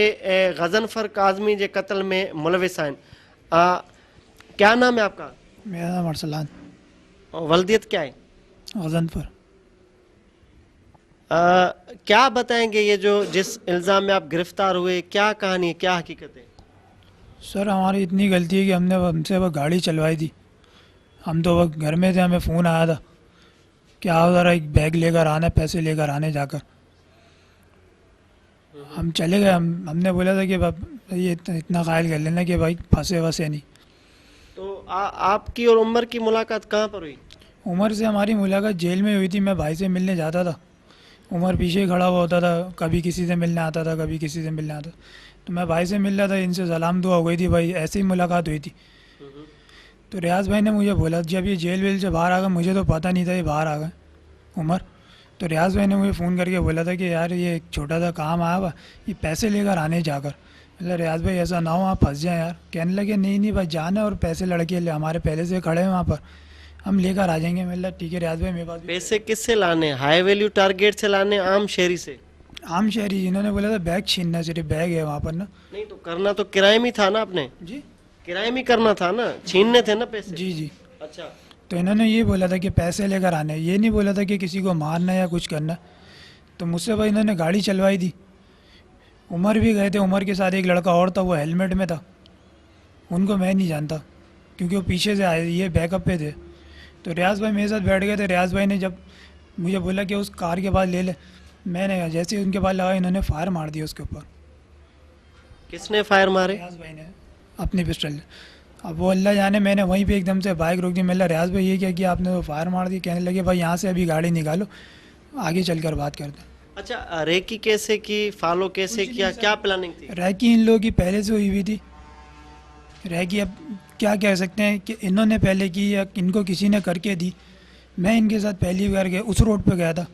A: गज़नफर काज़मी जे क़त्ल में मुलविस आहिनि। क्या नाम है आपका?
C: मेरा नाम अरसलान।
A: वल्दियत क्या है?
C: गज़नफर।
A: क्या बताएंगे ये जो जिस इल्ज़ाम में आप गिरफ्तार हुए, क्या कहानी है, क्या हकीकत है?
C: सर हमारी इतनी गलती है कि हमसे वह गाड़ी चलवाई थी। हम तो वक्त घर में थे, हमें फ़ोन आया था कि आओ ज़रा एक बैग लेकर आने, पैसे लेकर आने। जाकर हम चले गए। हमने बोला था कि ये इतना ख़याल कर लेना कि भाई फंसे वसे नहीं।
A: तो आपकी और उमर की मुलाकात कहाँ पर हुई?
C: उमर से हमारी मुलाकात जेल में हुई थी। मैं भाई से मिलने जाता था, उमर पीछे खड़ा हुआ होता था, कभी किसी से मिलने आता था, कभी किसी से मिलने आता। तो मैं भाई से मिल रहा था, इनसे सलाम दुआ हो गई थी, भाई ऐसे ही मुलाकात हुई थी। तो रियाज भाई ने मुझे बोला, जब ये जेल वेल से बाहर आ गए, मुझे तो पता नहीं था ये बाहर आ गए उमर। तो रियाज भाई ने मुझे फ़ोन करके बोला था कि यार ये एक छोटा सा काम आया हुआ, ये पैसे लेकर आने जाकर। मतलब रियाज भाई ऐसा ना हो आप फंस जाएँ यार। कहने लगे नहीं भाई जाना है और पैसे लड़के ले हमारे पहले से खड़े हैं वहाँ पर, हम लेकर आ जाएंगे। मतलब ठीक है रियाज भाई, मेरे पास भी
A: पैसे किससे लाने, हाई वैल्यू टारगेट से लाने, आम शहरी से?
C: आम शहरी, इन्होंने बोला था बैग छीनना, सिर्फ बैग है वहाँ पर ना।
A: नहीं तो करना तो किराए में था ना, आपने
C: जी
A: किराए में करना था ना, छीनने थे ना पैसे?
C: जी जी।
A: अच्छा,
C: तो इन्होंने ये बोला था कि पैसे लेकर आने, ये नहीं बोला था कि किसी को मारना या कुछ करना। तो मुझसे भाई इन्होंने गाड़ी चलवाई थी। उमर भी गए थे, उमर के साथ एक लड़का और था, वो हेलमेट में था। उनको मैं नहीं जानता क्योंकि वो पीछे से आए, ये बैकअप पे थे। तो रियाज भाई मेरे साथ बैठ गए थे। रियाज भाई ने जब मुझे बोला कि उस कार के पास ले ले, मैंने जैसे ही उनके पास लगा, इन्होंने फायर मार दिया उसके ऊपर।
A: किसने फायर मारे?
C: रियाज भाई ने अपनी पिस्टल से। अब वो अल्लाह जाने, मैंने वहीं पे एकदम से बाइक रोक दी। मैं रियाज भाई ये क्या किया आपने, तो फायर मार दी। कहने लगे भाई यहाँ से अभी गाड़ी निकालो, आगे चलकर बात करते हैं।
A: अच्छा, रेकी कैसे की, फॉलो कैसे किया, क्या प्लानिंग थी?
C: रैकी इन लोगों की पहले से हुई हुई थी। रैकी अब क्या कह सकते हैं कि इन्होंने पहले की या इनको किसी ने करके दी। मैं इनके साथ पहली बार गया, उस रोड पे गया था।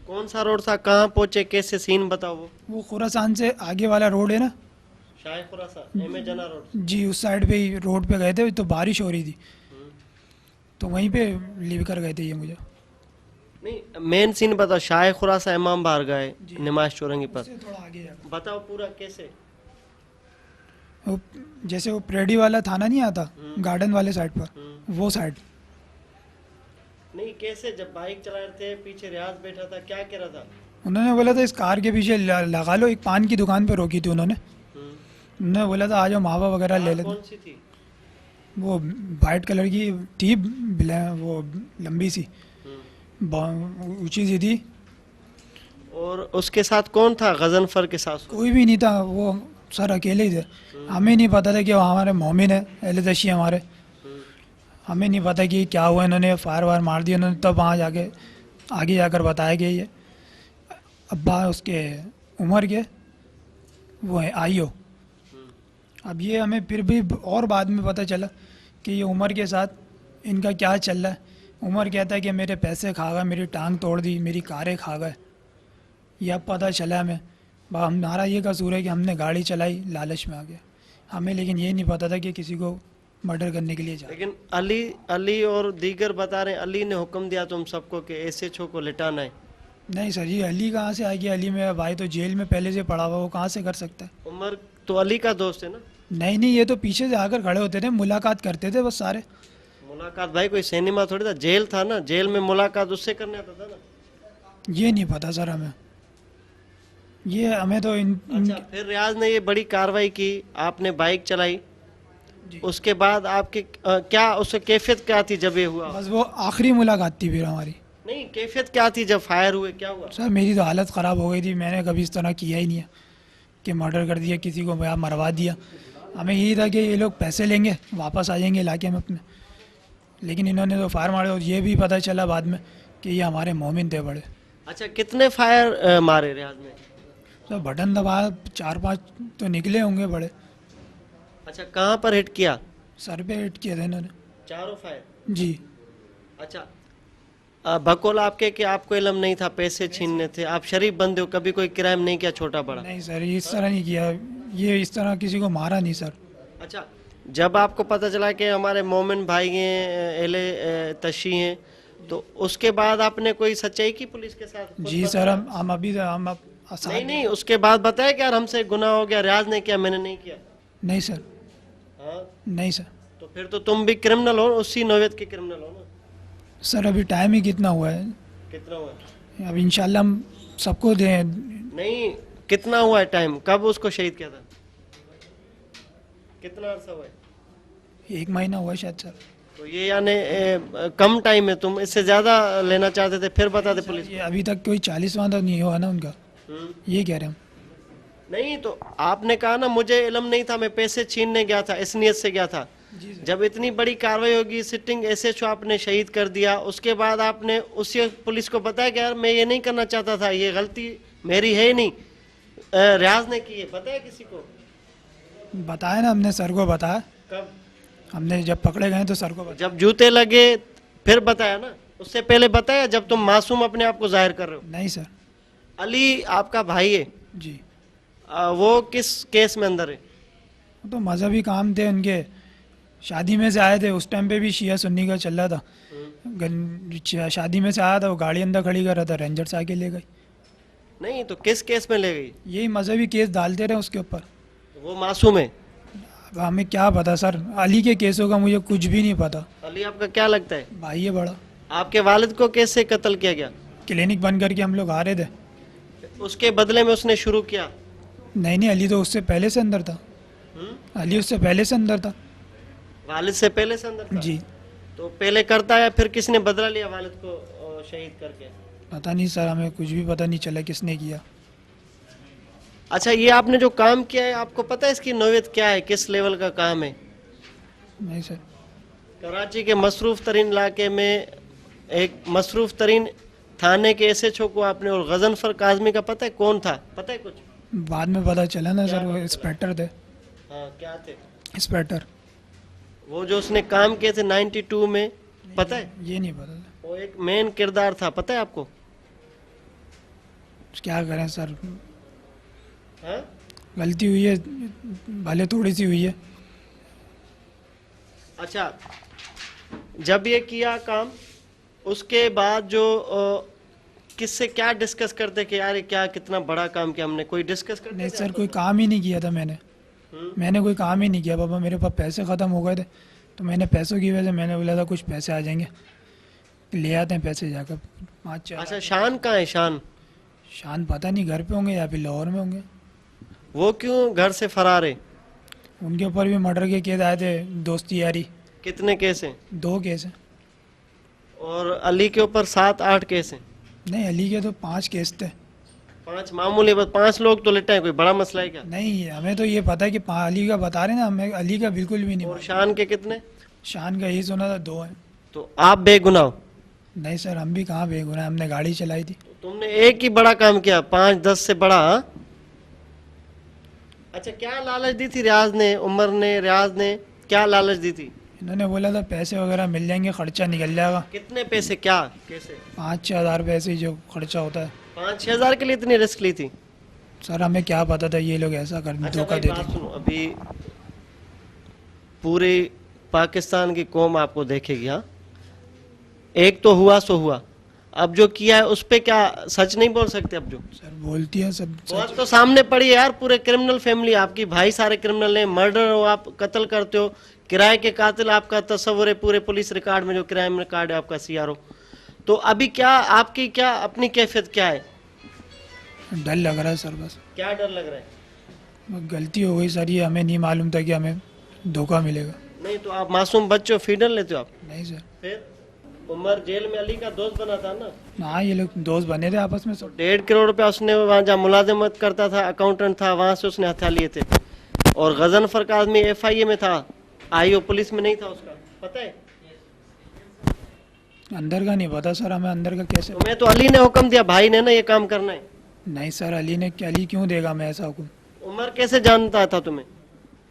A: कौन सा रोड था, कहाँ पहुंचे, कैसे सीन बताओ? वो
C: खुरासान से आगे वाला रोड है ना,
A: शाह खुरासान, एम ए जना रोड।
C: जी उस साइड पे ही रोड पे गए थे। तो बारिश हो रही थी, तो वहीं पे लेकर कर गए थे ये मुझे।
A: नहीं, मेन सीन बताओ, शाह खुरासान इमाम बाहर गए नमाज चौरंगी पर,
C: उससे थोड़ा आगे जाकर
A: बताओ पूरा कैसे?
C: वो जैसे वो प्रेडी वाला थाना नहीं आता गार्डन वाले साइड पर, वो साइड।
A: नहीं, कैसे? जब बाइक चला रहे थे, पीछे रियाज बैठा था, क्या कह रहा था?
C: उन्होंने बोला था इस कार के पीछे लगा लो। एक पान की दुकान पे रोकी थी उन्होंने। उन्होंने बोला था आ जाओ मावा वगैरह ले
A: कार
C: लेते।
A: कौन सी थी?
C: वो वाइट कलर की थी, वो लंबी सी, ऊंची सी थी।
A: और उसके साथ कौन था, गजनफर के साथ?
C: कोई भी नहीं था, वो सर अकेले ही थे। हमें नहीं पता था कि वो हमारे मोमिन है, अहले तशी हमारे। हमें नहीं पता कि क्या हुआ, इन्होंने फायर वायर मार दिया। उन्होंने तब वहाँ जाके आगे जाकर बताया कि ये अब्बा उसके उमर के वो है आईओ। अब ये हमें फिर भी और बाद में पता चला कि ये उमर के साथ इनका क्या चल रहा है। उमर कहता है कि मेरे पैसे खा गए, मेरी टांग तोड़ दी, मेरी कारें खा गए। ये अब पता चला हमें। हमारा ये कसूर है कि हमने गाड़ी चलाई, लालच में आ गया हमें, लेकिन ये नहीं पता था कि किसी को मर्डर करने के लिए जा।
A: लेकिन अली और दीगर बता रहे हैं अली ने हुक्म दिया तुम सबको कि ऐसे छो को लिटाना है।
C: नहीं सर, ये अली कहाँ से आ गया? अली मेरा भाई तो जेल में पहले से पड़ा हुआ, वो कहाँ से कर सकता है?
A: उमर तो अली का दोस्त है ना?
C: नहीं नहीं, ये तो पीछे से आकर खड़े होते थे, मुलाकात करते थे बस सारे।
A: मुलाकात भाई कोई सिनेमा थोड़ी था, जेल था ना, जेल में मुलाकात उससे करने आता था ना।
C: ये नहीं पता सर हमें, ये हमें तो
A: अच्छा, फिर रियाज ने ये बड़ी कार्रवाई की, आपने बाइक चलाई, उसके बाद आपके क्या उससे कैफियत क्या थी जब ये हुआ?
C: बस वो आखिरी मुलाकात थी फिर हमारी।
A: नहीं, कैफियत क्या थी जब फायर हुए, क्या हुआ?
C: सर मेरी तो हालत ख़राब हो गई थी। मैंने कभी इस तरह किया ही नहीं है कि मर्डर कर दिया, किसी को मरवा दिया। हमें यही था कि ये लोग पैसे लेंगे, वापस आ जाएंगे इलाके में अपने। लेकिन इन्होंने तो फायर मारे, और ये भी पता चला बाद में कि ये हमारे मोमिन थे बड़े।
A: अच्छा, कितने फायर मारे रियाज ने?
C: सर बटन दबा 4-5 तो निकले होंगे बड़े।
A: अच्छा, कहाँ पर हिट किया?
C: सर पे हिट किए थे इन्होंने।
A: चारों फायर?
C: जी।
A: अच्छा, बकौल आपके कि आपको इल्म नहीं था, पैसे छीनने थे, आप शरीफ बंदे हो, कभी कोई क्राइम नहीं किया छोटा बड़ा?
C: नहीं सर, ये इस तरह नहीं किया, ये इस तरह किसी को मारा नहीं सर।
A: अच्छा, जब आपको पता चला कि हमारे मोमिन भाई हैं, अहले तशी हैं, तो उसके बाद आपने कोई सच्चाई की पुलिस के साथ?
C: जी सर, हम अभी हम अब
A: नहीं नहीं, उसके बाद बताया कि यार हमसे गुनाह हो गया, रियाज ने किया, मैंने नहीं किया?
C: नहीं सर।
A: हाँ,
C: नहीं सर।
A: तो फिर तो तुम भी क्रिमिनल हो, उसी नौयत के क्रिमिनल हो ना?
C: सर अभी टाइम ही कितना हुआ है?
A: कितना हुआ है?
C: अब इंशाल्लाह हम सबको दें।
A: नहीं, कितना हुआ है टाइम, कब उसको शहीद किया था, कितना अरसा हुआ है?
C: 1 महीना हुआ है शायद सर।
A: तो ये यानी कम टाइम है, तुम इससे ज्यादा लेना चाहते थे, फिर बता दे पुलिस
C: ये अभी तक कोई 40वां तो नहीं हुआ ना उनका, ये कह रहे हैं हम।
A: नहीं, तो आपने कहा ना मुझे इल्म नहीं था, मैं पैसे छीनने गया था, इस नियत से गया था। जब इतनी बड़ी कार्रवाई होगी, सिटिंग एसएचओ आपने शहीद कर दिया, उसके बाद आपने उसी पुलिस को बताया कि यार मैं ये नहीं करना चाहता था, ये गलती मेरी है ही नहीं, रियाज ने की है, बताया किसी को?
C: बताया ना हमने, सर को बताया।
A: कब?
C: हमने जब पकड़े गए तो सर को बताया।
A: जब जूते लगे फिर बताया ना, उससे पहले बताया जब तुम मासूम अपने आप को जाहिर कर रहे हो?
C: नहीं सर।
A: अली आपका भाई है
C: जी।
A: वो किस केस में अंदर है?
C: तो मजहबी काम थे उनके, शादी में से आए थे, उस टाइम पे भी शिया सुन्नी का चल रहा था। शादी में से आया था, वो गाड़ी अंदर खड़ी कर रहा था, रेंजर्स आके ले गई।
A: नहीं तो किस केस में ले गई?
C: यही मजहबी केस डालते रहे उसके ऊपर।
A: वो मासूम है।
C: अब हमें क्या पता सर, अली के केसों का मुझे कुछ भी नहीं पता।
A: अली आपका क्या लगता है?
C: भाई है बड़ा।
A: आपके वालिद को कैसे कत्ल किया गया?
C: क्लिनिक बंद करके हम लोग आ रहे थे।
A: उसके बदले में उसने शुरू किया?
C: नहीं नहीं, अली तो उससे पहले से अंदर था। अली उससे पहले से अंदर था।
A: वालिद से पहले से अंदर था?
C: जी
A: तो पहले करता है, फिर किसने बदला लिया वालिद को शहीद करके?
C: पता नहीं सर, हमें कुछ भी पता नहीं चला किसने किया।
A: अच्छा, ये आपने जो काम किया है, आपको पता है इसकी नौयत क्या है, किस लेवल का काम है?
C: नहीं सर।
A: कराची के मसरूफ तरीन इलाके में एक मसरूफ तरीन थाने के एसएचओ को आपने, और गजनफर काजमी का पता है कौन था? पता है कुछ?
C: बाद में पता चला ना सर, वो इंस्पेक्टर थे।
A: हाँ, क्या थे?
C: इंस्पेक्टर।
A: वो जो उसने काम किए थे 92 में, पता है?
C: ये नहीं पता था।
A: वो एक मेन किरदार था, पता है आपको?
C: क्या करें सर,
A: हाँ?
C: गलती हुई है, भले थोड़ी सी हुई है।
A: अच्छा, जब ये किया काम, उसके बाद जो किससे क्या डिस्कस करते कि यार ये क्या कितना बड़ा काम किया हमने, कोई डिस्कस करते
C: नहीं
A: थे
C: सर,
A: आपस
C: कोई
A: में?
C: काम ही नहीं किया था मैंने कोई काम ही नहीं किया पापा। मेरे पास पैसे ख़त्म हो गए थे, तो मैंने पैसों की वजह से मैंने बोला था कुछ पैसे आ जाएंगे, ले आते हैं पैसे जाकर 5-4।
A: अच्छा, शान कहाँ है? शान?
C: शान पता नहीं घर पे होंगे या फिर लाहौर में होंगे।
A: वो क्यों घर से फरार है?
C: उनके ऊपर भी मर्डर के केस आए थे, दोस्ती यारी।
A: कितने केस हैं?
C: 2 केस हैं।
A: और अली के ऊपर 7-8 केस हैं?
C: नहीं, अली के तो 5 केस थे।
A: 5 मामूली, बस 5 लोग तो लिटे हैं, कोई बड़ा मसला है क्या?
C: नहीं, हमें तो ये पता है कि अली का बता रहे हैं ना, हमें अली का बिल्कुल भी नहीं
A: और
C: पता।
A: शान के कितने?
C: शान का यही सुना था 2 हैं।
A: तो आप बेगुनाह हो?
C: नहीं सर, हम भी कहाँ बेगुनाह, हमने गाड़ी चलाई थी।
A: तुमने एक ही बड़ा काम किया, 5-10 से बड़ा? हाँ? अच्छा, क्या लालच दी थी रियाज ने, उमर ने, रियाज ने क्या लालच दी थी?
C: इन्होंने बोला था पैसे वगैरह मिल जाएंगे, खर्चा निकल जाएगा।
A: कितने पैसे, क्या, कैसे?
C: 5-6 हज़ार पैसे जो खर्चा होता है।
A: 5-6 हजार के लिए इतनी रिस्क ली थी?
C: सर हमें क्या पता था ये लोग ऐसा कर
A: अच्छा
C: धोखा
A: भाई,
C: दे
A: बात
C: देंगे।
A: सुनो, अभी पूरी पाकिस्तान की कौम आपको देखेगी। हाँ, एक तो हुआ सो हुआ, अब जो किया है उस पे क्या सच नहीं बोल सकते? अब जो
C: सर बोलती है सब
A: बहुत तो सामने पड़ी है यार, पूरे क्रिमिनल फैमिली आपकी, भाई सारे क्रिमिनल हैं, मर्डर हो आप, कत्ल करते हो, किराए के कातिल आपका तस्वुर है पूरे पुलिस रिकॉर्ड में, जो क्राइम रिकॉर्ड है आपका सीआरओ। तो अभी क्या आपकी, क्या अपनी कैफियत क्या है?
C: डर लग रहा है सर, बस
A: क्या डर लग रहा है?
C: गलती हो गई सर, ये हमें नहीं मालूम था कि हमें धोखा मिलेगा।
A: नहीं तो आप मासूम बच्चे हो, फीडर लेते हो आप?
C: नहीं सर।
A: फिर उमर जेल में अली का दोस्त बना था ना?
C: हाँ, ये लोग दोस्त बने थे आपस में सब।
A: 1.5 करोड़ रुपया उसने वहाँ जहाँ मुलाजिमत करता था, अकाउंटेंट था, वहाँ से उसने हथियार लिए थे। और गजनफर का आदमी FIA में था, IO पुलिस में नहीं था उसका, पता है?
C: अंदर का नहीं पता सर हमें, अंदर का कैसे।
A: तो मैं तो अली ने हुक्म दिया, भाई ने ना ये काम करना है।
C: नहीं सर, अली क्यों देगा मैं ऐसा हुक्म।
A: उमर कैसे जानता था तुम्हें?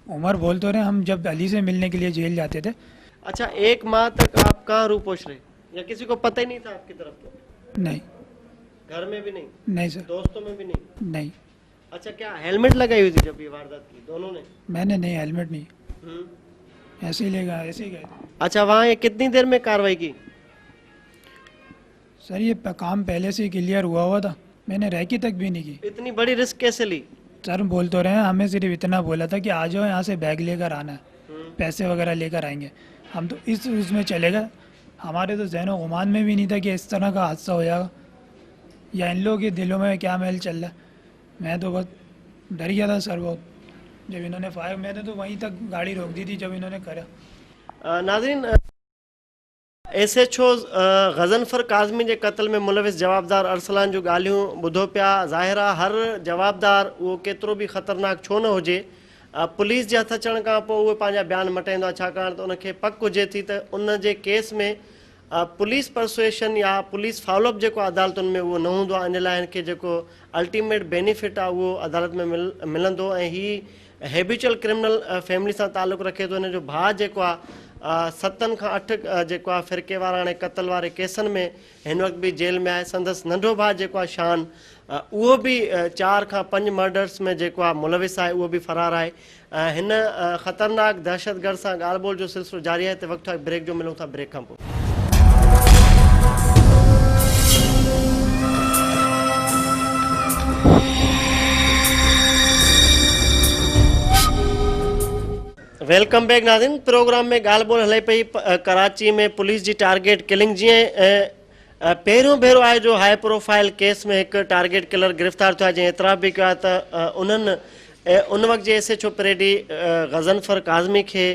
C: उमर बोल तो रहे, हम जब अली से मिलने के लिए जेल जाते थे।
A: अच्छा, 1 माह तक आप कहाँ रू पोछ रहे, या किसी को पता ही नहीं था आपकी तरफ? तो
C: नहीं।
A: घर में भी नहीं,
C: नहीं सर।
A: दोस्तों में भी नहीं?
C: नहीं।
A: अच्छा, क्या हेलमेट लगाई हुई थी जब ये वारदात की दोनों ने?
C: मैंने नहीं, हेलमेट नहीं,
A: हम्म।
C: ऐसे ही ले गए, ऐसे ही गए।
A: अच्छा, वहाँ ये कितनी देर में कार्रवाई की?
C: सर ये काम पहले से ही क्लियर हुआ था, मैंने रैकी तक भी नहीं की।
A: इतनी बड़ी रिस्क कैसे ली?
C: सर बोल तो रहे हैं, हमें सिर्फ इतना बोला था कि आ जाओ यहाँ से, बैग लेकर आना है, पैसे वगैरह लेकर आएंगे। हम तो इस उसमें चले गए, हमारे तो ज़हन गुमान में भी नहीं था कि इस तरह का हादसा हो जाएगा, या इन लोगों के दिलों में क्या महल चल रहा है। मैं तो बहुत डर गया था सर बहुत, जब इन्होंने फायर, मैंने तो वहीं तक गाड़ी रोक दी थी जब इन्होंने करा।
A: नाज़रीन, SHO गजनफर काज़मी जे क़त्ल में मुलविस जवाबदार अरसलान जो ॻाल्हियूं ॿुधो पिया, ज़ाहिर आहे हर जवाबदार उहो केतिरो बि ख़तरनाक छो न हुजे, पुलिस जे हथ अचण खां पोइ उहे पंहिंजा बयान मटाईंदो आहे, छाकाणि त उनखे पक हुजे थी त उन जे केस में पुलिस परसुएशन या पुलिस फॉलोअप जेको अदालतुनि में उहो न हूंदो आहे, इन लाइ हिनखे जेको अल्टीमेट बेनिफिट आहे उहो अदालत में मिलंदो। ऐं ही हेबिचुअल क्रिमिनल फैमिली सां ताल्लुक़ रखे थो। हिन जो भाउ जेको आहे 7 खां 8 जेको आहे फ़िरके वारा हाणे क़तल वारे केसनि में हिन वक़्तु बि जेल में आहे। संदसि नंढो भाउ जेको आहे शान, उहो बि 4 खां 5 मर्डर्स में जेको आहे मुलविस आहे, उहो बि फ़रार आहे। हिन ख़तरनाक दहशतगर्द सां ॻाल्हि ॿोल जो सिलसिलो जारी आहे। हिते वक़्तु आहे ब्रेक जो, मिलूं था ब्रेक खां पोइ। वेलकम बैक नाज़रीन। प्रोग्राम में ॻाल्हि ॿोल हले पई कराची में पुलिस जी टारगेट किलिंग। जीअं पहिरियों भेरो आहे जो हाई प्रोफाइल केस में हिकु टारगेट किलर गिरफ़्तार थियो आहे, जंहिं एतिराफ़ बि कयो आहे त उन्हनि उन वक़्तु जे SHO परेडी ग़ज़नफ़र काज़मी खे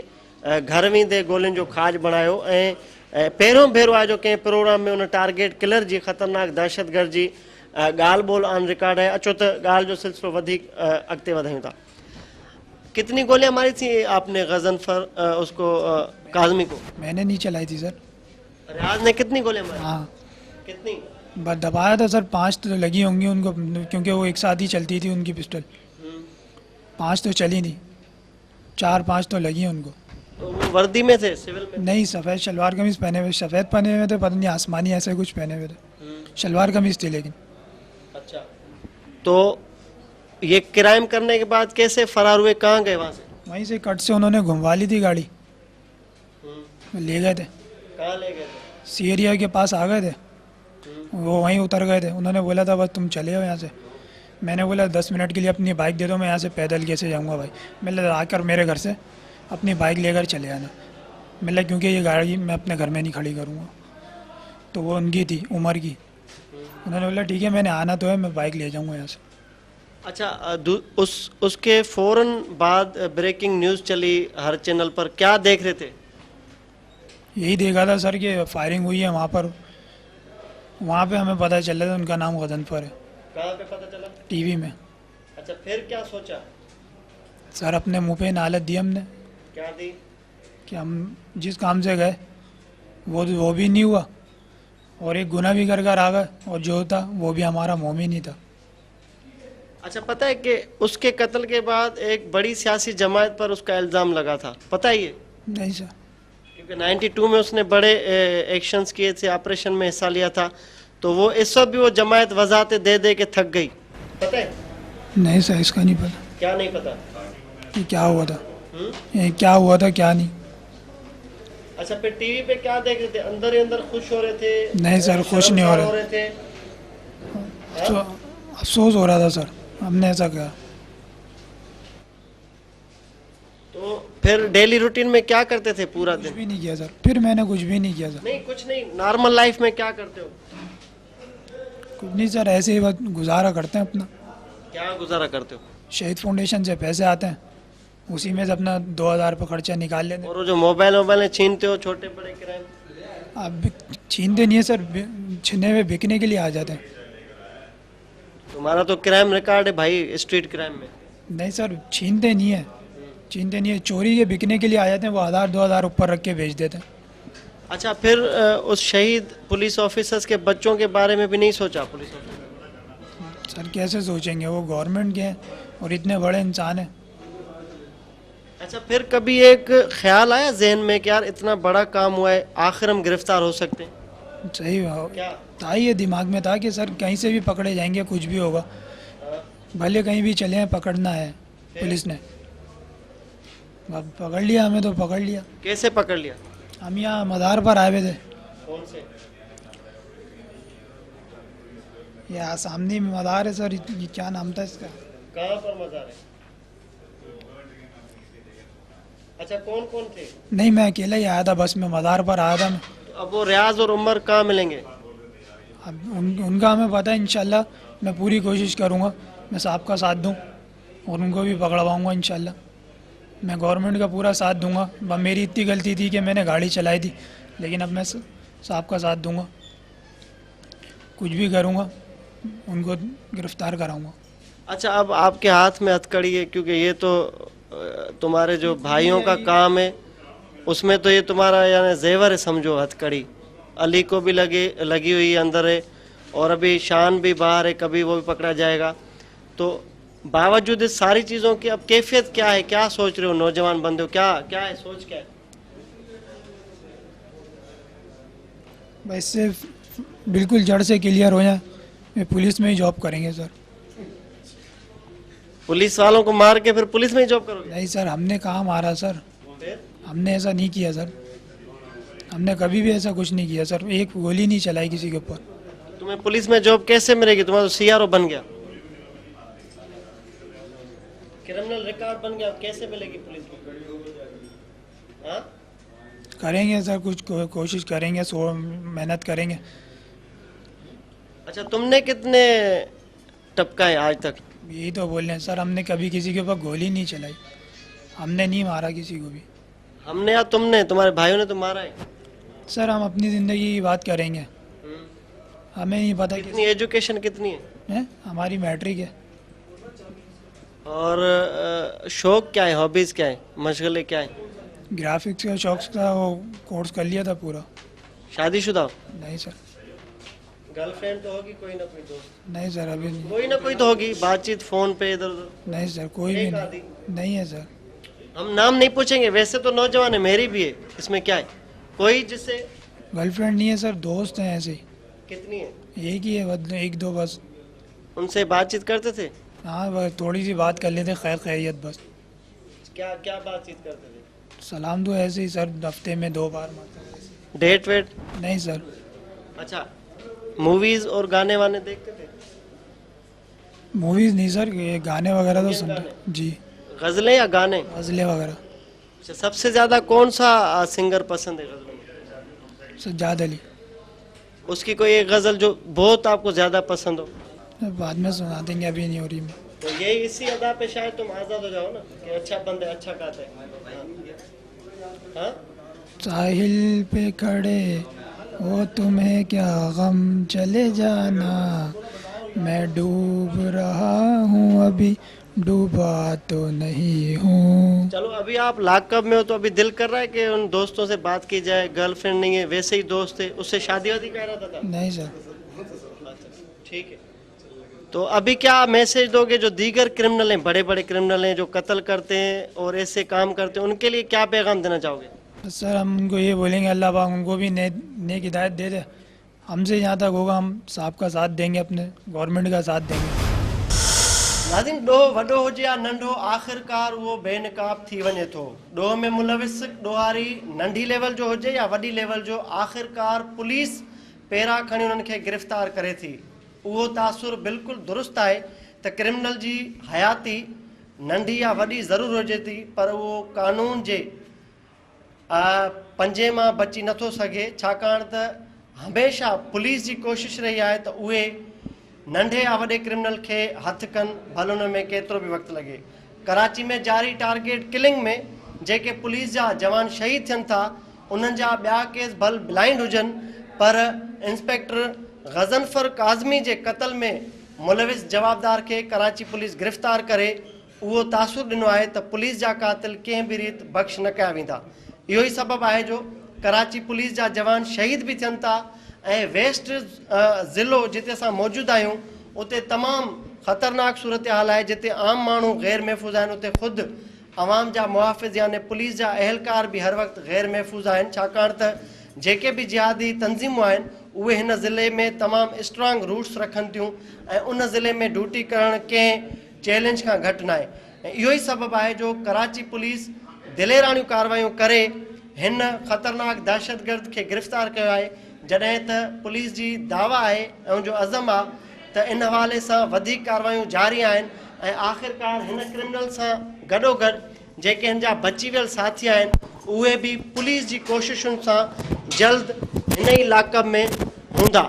A: घर वेंदे गोलियुनि जो खाज बणायो। ऐं पहिरियों भेरो आहे जो कंहिं प्रोग्राम में उन टारगेट किलर जी ख़तरनाक दहशतगर्द जी ॻाल्हि ॿोल ऑन रिकॉर्ड आहे। अचो त ॻाल्हि जो सिलसिलो वधीक अॻिते वधायूं था। कितनी गोलियां मारी थी आपने ग़ज़नफ़र उसको काज़मी को?
C: मैंने नहीं चलाई थी सर।
A: रियाज ने कितनी गोलियां मारी?
C: हाँ,
A: कितनी?
C: बस दबाया था सर। 5 तो लगी होंगी उनको, क्योंकि वो एक साथ ही चलती थी उनकी पिस्टल। 5 तो चली नहीं, 4-5 तो लगी उनको।
A: तो वो वर्दी में थे, सिविल में?
C: नहीं, सफ़ेद शलवार कमीज़ पहने हुए, सफ़ेद पहने हुए थे, पता नहीं आसमानी ऐसे कुछ पहने हुए थे। शलवार कमीज़ थी लेकिन।
A: अच्छा, तो ये क्राइम करने के बाद कैसे फरार हुए, कहाँ गए वहाँ से?
C: वहीं से कट से उन्होंने घुमवा ली थी गाड़ी, ले गए थे।
A: कहाँ ले गए थे?
C: सी एरिया के पास आ गए थे, वो वहीं उतर गए थे। उन्होंने बोला था बस तुम चले हो यहाँ से। मैंने बोला 10 मिनट के लिए अपनी बाइक दे दो, मैं यहाँ से पैदल कैसे जाऊँगा भाई। मैंने आकर मेरे घर से अपनी बाइक लेकर चले आना। मैंने क्योंकि ये गाड़ी मैं अपने घर में नहीं खड़ी करूँगा। तो वो उनकी थी, उमर की। उन्होंने बोला ठीक है, मैंने आना तो है, मैं बाइक ले जाऊँगा यहाँ से।
A: अच्छा, उसके फ़ौरन बाद ब्रेकिंग न्यूज़ चली हर चैनल पर, क्या देख रहे थे?
C: यही देखा था सर कि फायरिंग हुई है वहाँ पर। वहाँ पे हमें पता चला था उनका नाम ग़ज़नफ़र है।
A: कहाँ पे पता चला?
C: टीवी में।
A: अच्छा, फिर क्या सोचा?
C: सर अपने मुंह पे नालत दी हमने
A: क्या दी?
C: कि हम जिस काम से गए वो भी नहीं हुआ, और एक गुनाह भी कर आ गए, और जो था वो भी हमारा मोमिन ही था।
A: अच्छा, पता है कि उसके कत्ल के बाद एक बड़ी सियासी जमात पर उसका इल्ज़ाम लगा था, पता है ये?
C: नहीं सर।
A: क्योंकि 92 में उसने बड़े एक्शंस किए थे, ऑपरेशन में हिस्सा लिया था, तो वो इस वक्त भी वो जमात वजाहत दे दे के थक गई, पता है?
C: नहीं सर, इसका नहीं पता
A: क्या नहीं पता
C: कि क्या हुआ था। ये क्या हुआ था क्या नहीं।
A: अच्छा, फिर टीवी पे क्या देख रहे थे? अंदर ही अंदर खुश हो रहे थे?
C: नहीं सर, खुश नहीं हो
A: रहे थे।
C: तो अफसोस हो रहा था सर, हमने ऐसा किया।
A: तो फिर डेली रूटीन में क्या करते थे पूरा
C: कुछ
A: दिन?
C: भी नहीं किया सर, फिर मैंने कुछ भी नहीं किया सर।
A: नहीं, कुछ नहीं, नॉर्मल लाइफ में क्या करते हो?
C: कुछ नहीं सर, ऐसे ही बस गुजारा करते हैं अपना।
A: क्या गुजारा करते हो?
C: शहीद फाउंडेशन से पैसे आते हैं, उसी में से अपना 2000 रुपये खर्चा निकाल लेते हैं।
A: और वो जो मोबाइल छीनते हो, छोटे बड़े क्राइम?
C: अब छीनते नहीं है सर, छीने में बिकने के लिए आ जाते हैं।
A: तुम्हारा तो क्राइम रिकॉर्ड है भाई, स्ट्रीट क्राइम में।
C: नहीं सर, छीनते नहीं है, चोरी के बिकने के लिए आ जाते हैं। वो 1000-2000 ऊपर रख के बेच देते हैं।
A: अच्छा, फिर उस शहीद पुलिस ऑफिसर्स के बच्चों के बारे में भी नहीं सोचा पुलिस ऑफिसर?
C: सर कैसे सोचेंगे, वो गवर्नमेंट के हैं और इतने बड़े इंसान हैं।
A: अच्छा, फिर कभी एक ख्याल आया जहन में कि यार इतना बड़ा काम हुआ है, आखिर हम गिरफ्तार हो सकते हैं?
C: सही
A: क्या
C: था, ये दिमाग में था कि सर कहीं से भी पकड़े जाएंगे, कुछ भी होगा, भले कहीं भी चले हैं, पकड़ना है। पुलिस ने अब पकड़ लिया हमें, तो पकड़ लिया।
A: कैसे पकड़ लिया?
C: हम यहाँ मज़ार पर आए हुए थे।
A: कौन से?
C: यहाँ सामने में मज़ार है सर, ये क्या नाम था इसका?
A: कहाँ पर मज़ार है? अच्छा, कौन कौन थे?
C: नहीं, मैं अकेला ही आया था, बस मैं मज़ार पर आया था मैं।
A: तो अब वो रियाज और उमर कहाँ मिलेंगे?
C: अब उनका हमें पता है। इंशाल्लाह मैं पूरी कोशिश करूँगा, मैं साहब का साथ दूँ और उनको भी पकड़वाऊँगा इंशाल्लाह। मैं गवर्नमेंट का पूरा साथ दूंगा। मेरी इतनी गलती थी कि मैंने गाड़ी चलाई थी, लेकिन अब मैं साहब का साथ दूंगा, कुछ भी करूँगा, उनको गिरफ्तार कराऊँगा।
A: अच्छा, अब आपके हाथ में हथकड़ी है, क्योंकि ये तो तुम्हारे जो भाइयों का काम है, उसमें तो ये तुम्हारा यानी जेवर है समझो, हथकड़ी। अली को भी लगी हुई अंदर है, और अभी शान भी बाहर है, कभी वो भी पकड़ा जाएगा। तो बावजूद इस सारी चीजों की अब कैफियत क्या है, क्या सोच रहे हो नौजवान बंदे हो, क्या क्या है, सोच क्या है?
C: भाई इससे बिल्कुल जड़ से क्लियर हो जाए, मैं पुलिस में ही जॉब करेंगे सर।
A: पुलिस वालों को मार के फिर पुलिस में ही जॉब करोगे?
C: नहीं सर, हमने कहाँ मारा सर,
A: फिर
C: हमने ऐसा नहीं किया सर, हमने कभी भी ऐसा कुछ नहीं किया सर, एक गोली नहीं चलाई किसी के ऊपर।
A: तुम्हें पुलिस में जॉब कैसे मिलेगी? तुम्हारा तो सीआरओ बन गया, क्रिमिनल रिकॉर्ड बन गया, कैसे मिलेगी पुलिस में? हाँ?
C: करेंगे सर, कुछ कोशिश करेंगे, मेहनत करेंगे।
A: अच्छा, तुमने कितने टपकाए आज तक?
C: यही तो बोल रहे हैं सर, हमने कभी किसी के ऊपर गोली नहीं चलाई, हमने नहीं मारा किसी को भी।
A: हमने या तुमने? तुम्हारे भाइयों ने तो मारा है।
C: सर हम अपनी ज़िंदगी की बात करेंगे, हमें नहीं पता
A: कितनी एजुकेशन कितनी है?
C: है, हमारी मैट्रिक है।
A: और शौक क्या है, हॉबीज क्या है, मशगले क्या है?
C: ग्राफिक्स का शौक था, वो कोर्स कर लिया था पूरा।
A: शादीशुदा हो?
C: नहीं सर,
A: गर्लफ्रेंड तो होगी, कोई ना कोई दोस्त?
C: नहीं सर, अभी नहीं।
A: कोई ना कोई तो होगी, बातचीत फोन पे इधर उधर?
C: नहीं सर, कोई भी
A: एक
C: नहीं,
A: आधी?
C: नहीं है सर।
A: हम नाम नहीं पूछेंगे, वैसे तो नौजवान है, मेरी भी है, इसमें क्या है? कोई जिससे?
C: गर्लफ्रेंड नहीं है सर, दोस्त हैं ऐसे ही,
A: कितनी है?
C: एक ही है, बस एक दो बस।
A: उनसे बातचीत करते थे?
C: हाँ बस थोड़ी सी बात कर लेते, खैर खैरियत बस।
A: क्या क्या बातचीत करते थे?
C: सलाम तो ऐसे ही सर, हफ्ते में 2 बार मारता है।
A: डेट वेट?
C: नहीं सर।
A: अच्छा, मूवीज और गाने वाने देखते थे?
C: मूवीज़ नहीं सर, ये गाने वगैरह तो
A: इंडियन
C: सुनते जी,
A: गजलें या गाने?
C: गज़लें वगैरह।
A: अच्छा, सबसे ज्यादा कौन सा सिंगर पसंद है गजलों में?
C: सज्जाद अली।
A: उसकी कोई एक गजल जो बहुत आपको ज्यादा पसंद हो?
C: बाद में सुना देंगे, अभी नहीं हो रही मैं।
A: तो यही इसी अदा पे शायद तुम आजाद हो जाओ ना, कि अच्छा बंदा है, अच्छा गाता है। हाँ? हाँ?
C: साहिल पे खड़े वो तुम्हें क्या गम, चले जाना, मैं डूब रहा हूँ अभी, डूबा तो नहीं हूँ।
A: चलो, अभी आप लाकअप में हो तो अभी दिल कर रहा है कि उन दोस्तों से बात की जाए, गर्लफ्रेंड नहीं है, वैसे ही दोस्त है, उससे शादी वादी कह रहा था?
C: नहीं सर।
A: ठीक है, तो अभी क्या मैसेज दोगे जो दीगर क्रिमिनल हैं, बड़े बड़े क्रिमिनल हैं जो कत्ल करते हैं और ऐसे काम करते हैं, उनके लिए क्या पैगाम देना चाहोगे?
C: बस सर हम उनको ये बोलेंगे, अल्लाह पाक उनको भी नेक हिदायत दे दे। हमसे जहाँ तक होगा हम साहब का साथ देंगे, अपने गवर्नमेंट का साथ देंगे।
A: नाज़रीन, ॾोह वॾो हुजे या नंढो, आख़िरकार उहो बेनकाब थी वञे थो। ॾोह में मुलविस ॾोहारी नंढी लेवल जो हुजे या वॾी लेवल जो, आख़िरकार पुलिस पहिरां खणी उन्हनि खे गिरफ़्तार करे थी। उहो तासुर बिल्कुलु दुरुस्त आहे त क्रिमिनल जी हयाती नंढी या वॾी ज़रूरु हुजे थी, पर उहो कानून जे पंजे मां बची नथो सघे, छाकाणि त हमेशह पुलिस जी कोशिश रही आहे त उहे नंढे या वॾे क्रिमिनल खे हथु कनि, भले हुन में केतिरो बि वक़्तु लॻे। कराची में जारी टारगेट किलिंग में जेके पुलिस जा जवान शहीद थियनि था, उन्हनि जा ॿिया केस भल ब्लाइंड हुजनि, पर इंस्पेक्टर गज़नफर काज़मी जे क़त्ल में मुलविस जवाबदार खे कराची पुलिस गिरफ़्तार करे उहो तासुर ॾिनो आहे त पुलिस जा कातिल कंहिं बि रीति बख़्श न कया वेंदा। इहो ई सबबु आहे जो कराची पुलिस जा जवान शहीद बि थियनि था ऐं वेस्ट ज़िलो जिते असां मौजूदु आहियूं उते तमामु ख़तरनाक सूरत हाल आहे, जिते आम माण्हू गैर महफ़ूज़ आहिनि, उते ख़ुदि अवाम जा मुहाफ़िज़ यानी पुलिस जा अहलकार बि हर वक़्तु गैर महफ़ूज़ आहिनि, छाकाणि त जेके बि जिहादी तंज़ीमूं आहिनि उहे हिन ज़िले में तमामु स्ट्रांग रूट्स रखनि थियूं ऐं उन ज़िले में ड्यूटी करणु कंहिं चैलेंज खां घटि न आहे। ऐं इहो ई सबबु आहे जो कराची पुलिस दिलेराणियूं कार्रवाइयूं करे हिन ख़तरनाक दहशतगर्द खे गिरफ़्तार कयो आहे, जॾहिं त पुलिस जी दावा आहे ऐं जो अज़म आहे त इन हवाले सां वधीक कार्रवाइयूं जारी आहिनि ऐं आख़िरकार हिन क्रिमिनल सां गॾोगॾु जेके हिन जा बची वियल साथी आहिनि उहे बि पुलिस जी कोशिशुनि सां जल्द हिन ई लाकअप में हूंदा।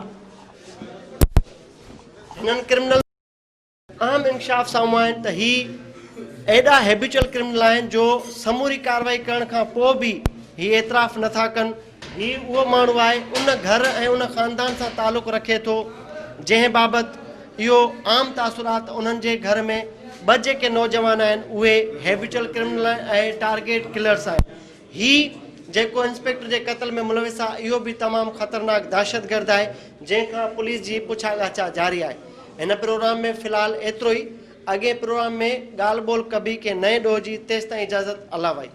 A: हिननि क्रिमिनल अहम इंकशाफ साम्हूं आहिनि त ही एॾा हैबिचुअल क्रिमिनल आहिनि जो समूरी कार्रवाई करण खां पोइ बि ही एतिराफ़ नथा कनि। ही उहो माण्हू आहे उन घर ऐं उन ख़ानदान सां तालुक़ु रखे थो जंहिं बाबति इहो आम तासुरात उन्हनि जे घर में ॿ जेके नौजवान आहिनि उहे हैबिचुअल क्रिमिनल ऐं टारगेट किलर्स आहिनि। ही जेको इंस्पेक्टर जे क़त्ल में मुलविस आहे इहो बि तमामु ख़तरनाक दहशतगर्द आहे जंहिंखां पुलिस जी पुछा ॻाछा जारी आहे। हिन प्रोग्राम में फ़िलहालु एतिरो ई। अॻे प्रोग्राम में ॻाल्हि ॿोल कबी के नए ॾोह जी तेसि ताईं इजाज़त अला भाई।